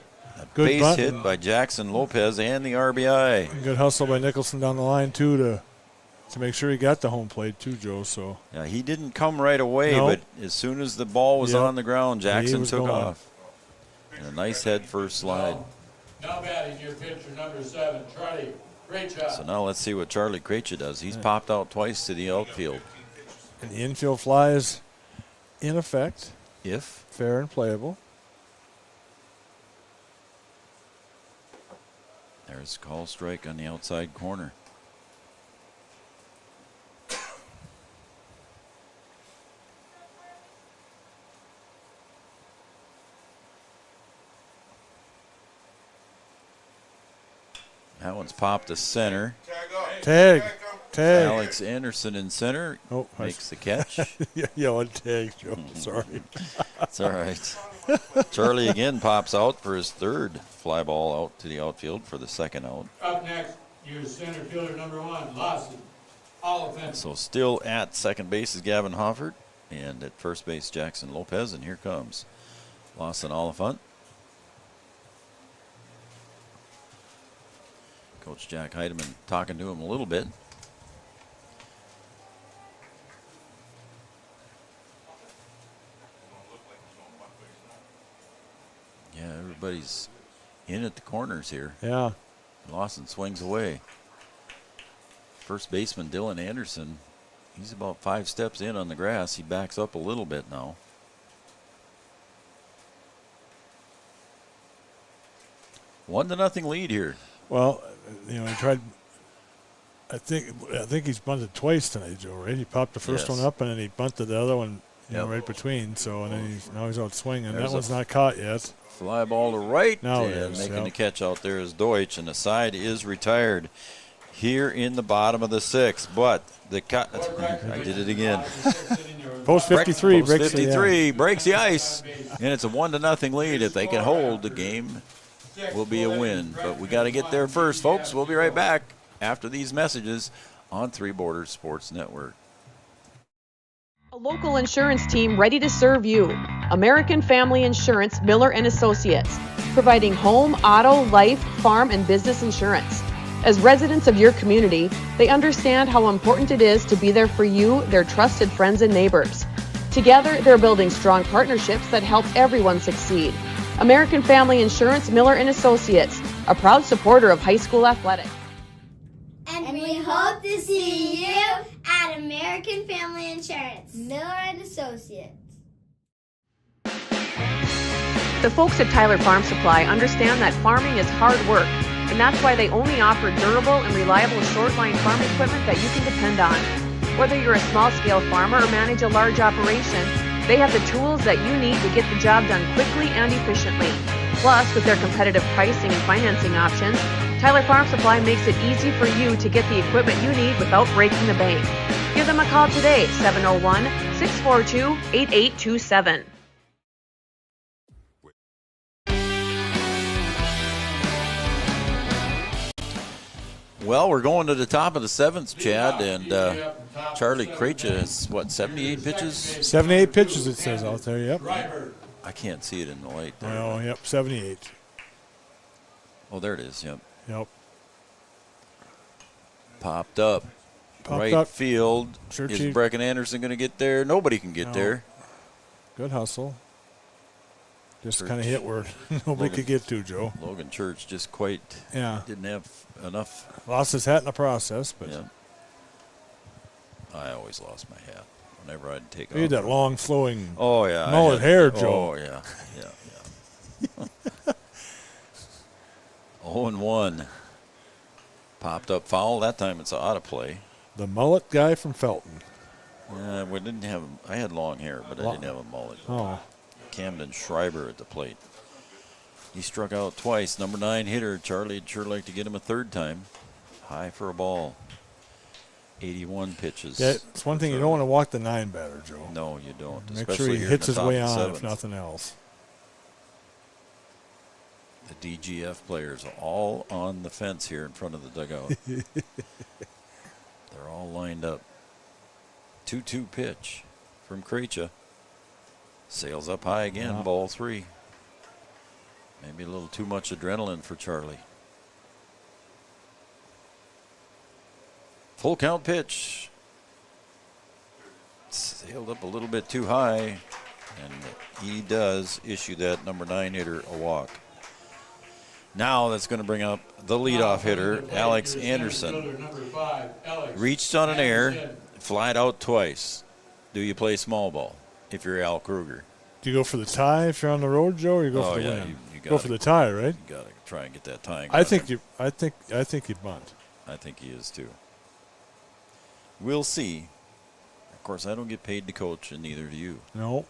Good Base bunt. hit by Jackson Lopez and the RBI. Good hustle by Nicholson down the line, too, to make sure he got the home plate, too, Joe. So yeah, he didn't come right away, but as soon as the ball was on the ground, Jackson took off. And a nice head first slide. Now batting your pitcher, number 7, Charlie Krejci. So now let's see what Charlie Krejci does. He's popped out twice to the outfield. And the infield fly is in effect. If fair and playable. There's a call strike on the outside corner. That one's popped to center. Tag. Alex Anderson in center makes the catch. Yelling tag, Joe. Sorry. It's all right. Charlie again pops out for his third fly ball out to the outfield for the second out. Up next, your center fielder number 1, Lawson. Oliphant. So still at second base is Gavin Hoffert, and at first base Jackson Lopez, and here comes Lawson Oliphant. Coach Jack Heidemann talking to him a little bit. Yeah, everybody's in at the corners here. Yeah. Lawson swings away. First baseman Dylan Anderson, he's about 5 steps in on the grass. He backs up a little bit now. One to nothing lead here. Well, he tried. I think he's bunted twice tonight, Joe. Right? He popped the first one up, and then he bunted the other one, right between. So, and then now he's out swinging. That one's not caught yet. Fly ball to right, now and making the catch out there is Deutsch, and the side is retired here in the bottom of the 6th. But the I did it again. Post 53 breaks 53 breaks the ice, and it's a 1-0 lead. If they can hold, the game will be a win. But we got to get there first, folks. We'll be right back after these messages on Three Borders Sports Network. A local insurance team ready to serve you. American Family Insurance, Miller & Associates, providing home, auto, life, farm, and business insurance. As residents of your community, they understand how important it is to be there for you, their trusted friends and neighbors. Together, they're building strong partnerships that help everyone succeed. American Family Insurance, Miller & Associates, a proud supporter of high school athletics. And we hope to see you at American Family Insurance, Miller & Associates. The folks at Tyler Farm Supply understand that farming is hard work, and that's why they only offer durable and reliable short-line farm equipment that you can depend on. Whether you're a small-scale farmer or manage a large operation, they have the tools that you need to get the job done quickly and efficiently. Plus, with their competitive pricing and financing options, Tyler Farm Supply makes it easy for you to get the equipment you need without breaking the bank. Give them a call today, 701-642-8827. Well, we're going to the top of the 7th, Chad, and Charlie Krejci has, 78 pitches? 78 pitches, it says out there, yep. I can't see it in the light there. Oh, yep, 78. Oh, there it is, yep. Yep. Popped up. Right field. Is Brecken Anderson going to get there? Nobody can get there. Good hustle. Just kind of hit where nobody could get to, Joe. Logan Church just didn't have enough. Lost his hat in the process, but I always lost my hat whenever I'd take off. He had that long flowing mullet hair, Joe. Oh, yeah. 0-1. Popped up foul. That time it's out of play. The mullet guy from Felton. Yeah, we didn't have. I had long hair, but I didn't have a mullet. Oh. Camden Schreiber at the plate. He struck out twice. Number 9 hitter. Charlie'd sure like to get him a third time. High for a ball. 81 pitches. Yeah, it's one thing you don't want to walk the 9 batter, Joe. No, you don't. Make sure he hits his way on, if nothing else. The DGF players are all on the fence here in front of the dugout. They're all lined up. 2-2 pitch from Krejci. Sails up high again, ball 3. Maybe a little too much adrenaline for Charlie. Full count pitch. Sailed up a little bit too high, and he does issue that number 9 hitter a walk. Now that's going to bring up the leadoff hitter, Alex Anderson. Reached on an air, flied out twice. Do you play small ball if you're Al Kruger? Do you go for the tie if you're on the road, Joe, or you go for the win? go for the tie, right? You got to try and get that tying. I think he'd bunt. I think he is too. We'll see. Of course, I don't get paid to coach, and neither do you. No.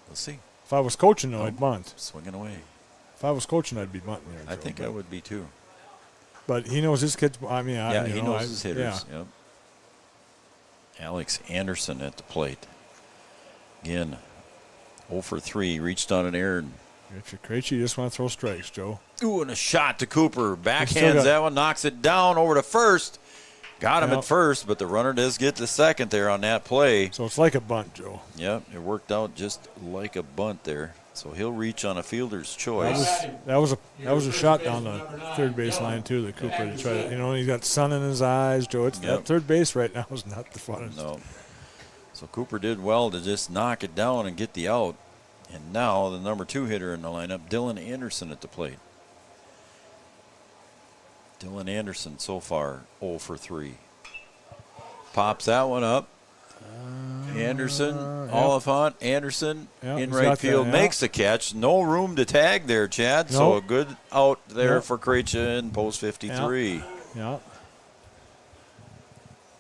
We'll see. If I was coaching, though, I'd bunt. Swinging away. If I was coaching, I'd be bunting there. I think I would be too. But he knows his kids. I mean, he knows his hitters. Yeah. Yep. Alex Anderson at the plate. Again, 0 for 3. Reached on an error. If you're Krejci, you just want to throw strikes, Joe. Ooh, and a shot to Cooper. Backhands that one, knocks it down over to first. Got him at first, but the runner does get the second there on that play. So it's like a bunt, Joe. Yep, it worked out just like a bunt there. So he'll reach on a fielder's choice. That was a shot down the third base line too. The Cooper to try to, he's got sun in his eyes, Joe. It's that third base right now is not the funnest. No. So Cooper did well to just knock it down and get the out. And now the number 2 hitter in the lineup, Dylan Anderson at the plate. Dylan Anderson so far 0 for 3. Pops that one up. Anderson, Oliphant, Anderson in right field makes the catch. No room to tag there, Chad. Nope. So a good out there for Krejci in post 53. Yeah.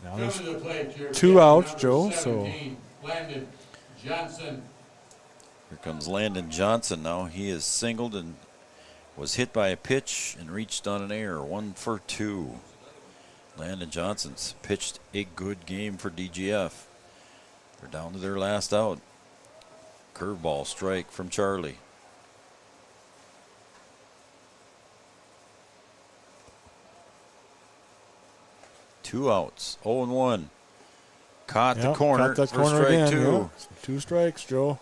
Now there's 2 outs, Joe. So Landon Johnson. Here comes Landon Johnson now. He is singled and was hit by a pitch and reached on an error. 1 for 2. Landon Johnson's pitched a good game for DGF. They're down to their last out. Curveball strike from Charlie. Two outs. 0-1. Caught the corner. Caught that for corner strike again. 2. Yeah. 2 strikes, Joe.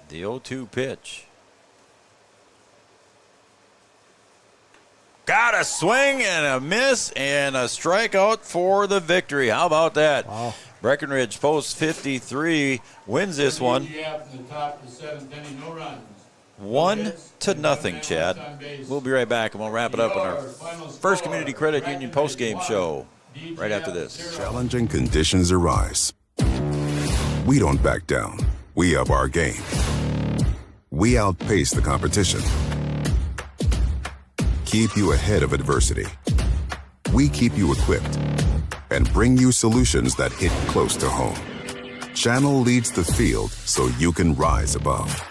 The 0-2 pitch. Got a swing and a miss and a strikeout for the victory. How about that? Wow. Breckenridge Post 53 wins this one. DGF in the top of the 7th inning, no runs. 1-0, Chad. We'll be right back, and we'll wrap it up in our first Community Credit Union postgame show right after this. Challenging conditions arise. We don't back down. We up our game. We outpace the competition. Keep you ahead of adversity. We keep you equipped and bring you solutions that hit close to home. Channel leads the field so you can rise above.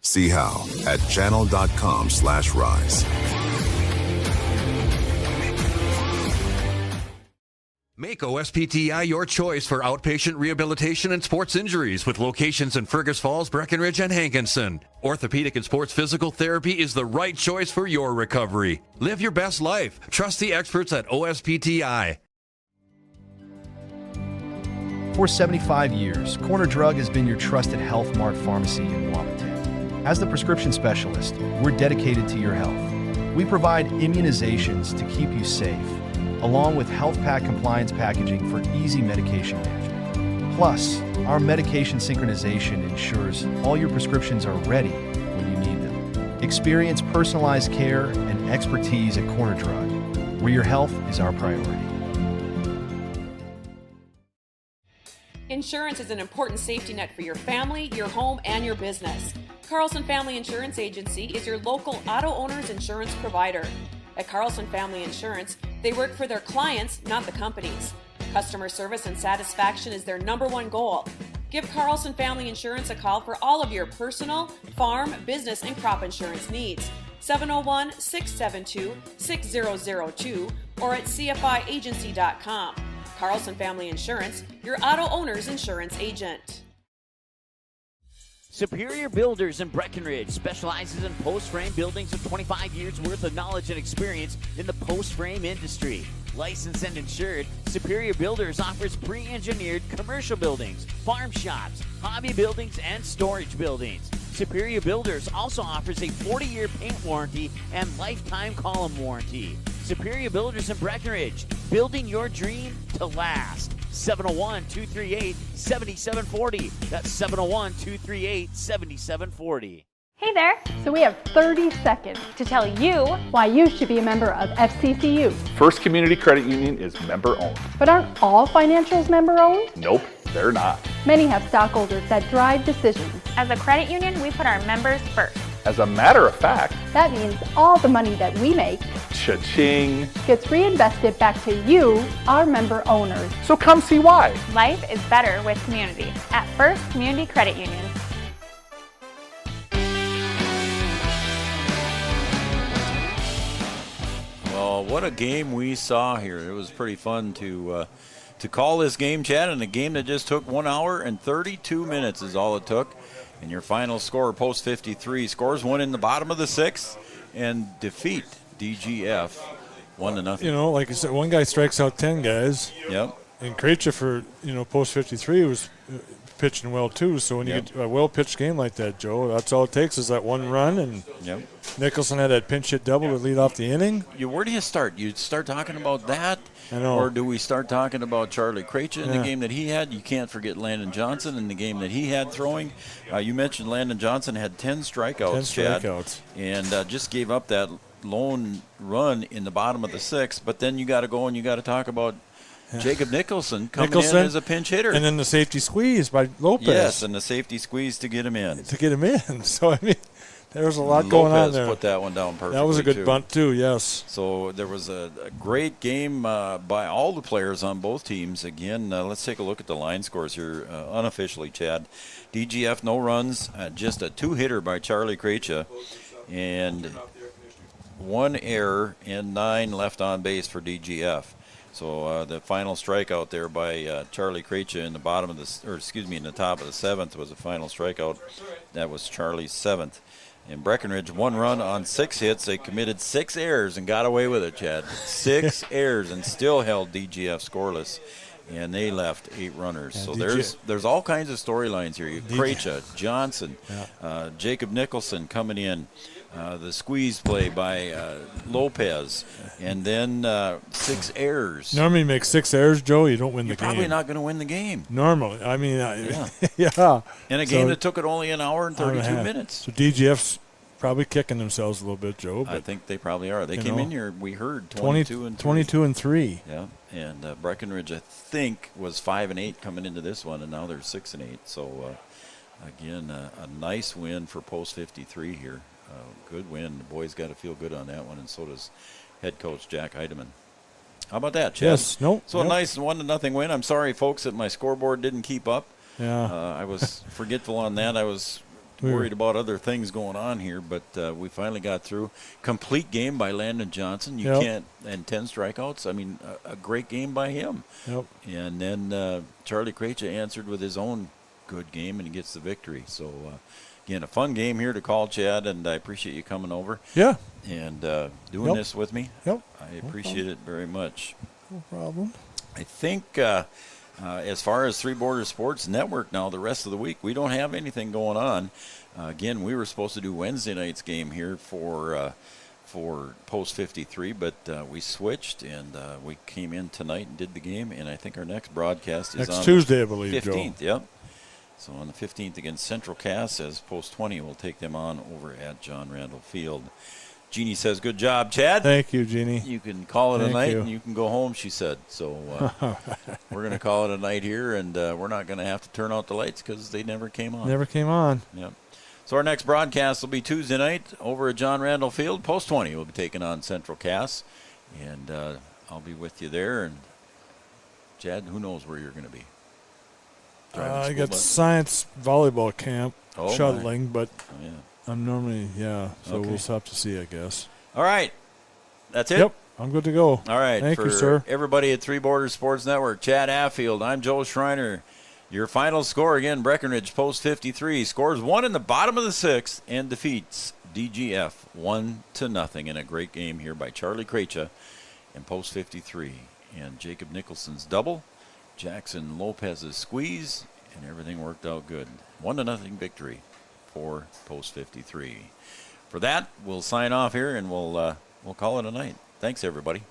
See how at channel.com/rise. Make OSPTI your choice for outpatient rehabilitation and sports injuries with locations in Fergus Falls, Breckenridge, and Hankinson. Orthopedic and sports physical therapy is the right choice for your recovery. Live your best life. Trust the experts at OSPTI. For 75 years, Corner Drug has been your trusted Health Mart pharmacy in Wapaton. As the prescription specialist, we're dedicated to your health. We provide immunizations to keep you safe, along with health pack compliance packaging for easy medication management. Plus, our medication synchronization ensures all your prescriptions are ready when you need them. Experience personalized care and expertise at Corner Drug, where your health is our priority. Insurance is an important safety net for your family, your home, and your business. Carlson Family Insurance Agency is your local auto owner's insurance provider. At Carlson Family Insurance, they work for their clients, not the companies. Customer service and satisfaction is their #1 goal. Give Carlson Family Insurance a call for all of your personal, farm, business, and crop insurance needs. 701-672-6002 or at cfiagency.com. Carlson Family Insurance, your auto owner's insurance agent. Superior Builders in Breckenridge specializes in post-frame buildings with 25 years worth of knowledge and experience in the post-frame industry. Licensed and insured, Superior Builders offers pre-engineered commercial buildings, farm shops, hobby buildings, and storage buildings. Superior Builders also offers a 40-year paint warranty and lifetime column warranty. Superior Builders in Breckenridge, building your dream to last. 701-238-7740. That's 701-238-7740. Hey there! So we have 30 seconds to tell you why you should be a member of FCCU. First Community Credit Union is member-owned. But aren't all financials member-owned? Nope, they're not. Many have stockholders that drive decisions. As a credit union, we put our members first. As a matter of fact, That means all the money that we make cha-ching. gets reinvested back to you, our member owners. So come see why. Life is better with community at First Community Credit Union. Well, what a game we saw here. It was pretty fun to call this game, Chad, and a game that just took 1 hour and 32 minutes is all it took. And your final score, Post 53, scores one in the bottom of the sixth and defeat DGF 1-0. You know, like I said, one guy strikes out 10 guys. Yep. And Krejci for, Post 53 was pitching well, too. So when you get a well-pitched game like that, Joe, that's all it takes is that one run. And Nicholson had that pinch hit double to lead off the inning. Where do you start? You start talking about that? I know. Or do we start talking about Charlie Krejci in the game that he had? You can't forget Landon Johnson in the game that he had throwing. You mentioned Landon Johnson had 10 strikeouts, Chad, and just gave up that lone run in the bottom of the sixth. But then you got to go and you got to talk about Jacob Nicholson coming in as a pinch hitter. And then the safety squeeze by Lopez. Yes, and the safety squeeze to get him in. So, I mean, there was a lot going on there. Lopez put that one down perfectly. That was a good bunt, too, yes. So there was a great game by all the players on both teams. Again, let's take a look at the line scores here unofficially, Chad. DGF, no runs, just a two-hitter by Charlie Krejci, and one error and 9 left on base for DGF. So the final strikeout there by Charlie Krejci in the bottom of in the top of the seventh was a final strikeout. That was Charlie's seventh. In Breckenridge, 1 run on 6 hits. They committed 6 errors and got away with it, Chad. 6 errors and still held DGF scoreless. And they left 8 runners. So there's all kinds of storylines here. Krejci, Johnson, Jacob Nicholson coming in. The squeeze play by Lopez, and then 6 errors. Normally you make 6 errors, Joe, you don't win the game. You're probably not going to win the game. Normally. I mean, yeah. In a game that took it only an hour and 32 minutes. So DGF's probably kicking themselves a little bit, Joe. I think they probably are. They came in here, we heard, 22 and 3. Yeah, and Breckenridge, I think, was 5-8 coming into this one, and now they're 6-8. So, again, a nice win for Post 53 here. Good win. The boys got to feel good on that one, and so does head coach Jack Heidemann. How about that, Chad? Yes. No. So a nice 1-0 win. I'm sorry, folks, that my scoreboard didn't keep up. Yeah. I was forgetful on that. I was worried about other things going on here, but we finally got through. Complete game by Landon Johnson. You can't, and 10 strikeouts. I mean, a great game by him. Yep. And then Charlie Krejci answered with his own good game, and he gets the victory. So. Again, a fun game here to call, Chad, and I appreciate you coming over. Yeah. And doing this with me. Yep. I appreciate it very much. No problem. I think as far as Three Borders Sports Network now, the rest of the week, we don't have anything going on. Again, we were supposed to do Wednesday night's game here for Post 53, but we switched, and we came in tonight and did the game, and I think our next broadcast is on Tuesday, I believe, 15th, Joe. Yep. So on the 15th against Central Cass, as Post 20 will take them on over at John Randall Field. Jeannie says, good job, Chad. Thank you, Jeannie. You can call it a night and you can go home, she said. So we're going to call it a night here, and we're not going to have to turn out the lights because they never came on. Never came on. Yep. So our next broadcast will be Tuesday night over at John Randall Field. Post 20 will be taking on Central Cass, and I'll be with you there. And Chad, who knows where you're going to be? I got science volleyball camp shuttling, but I'm normally, so we'll have to see, I guess. All right. That's it? Yep, I'm good to go. All right. Thank you, sir. Everybody at Three Borders Sports Network, Chad Affield, I'm Joe Schreiner. Your final score, again, Breckenridge Post 53 scores 1 in the bottom of the sixth and defeats DGF 1-0 in a great game here by Charlie Krejci and Post 53. And Jacob Nicholson's double, Jackson Lopez's squeeze, and everything worked out good. 1-0 victory for Post 53. For that, we'll sign off here, and we'll call it a night. Thanks, everybody.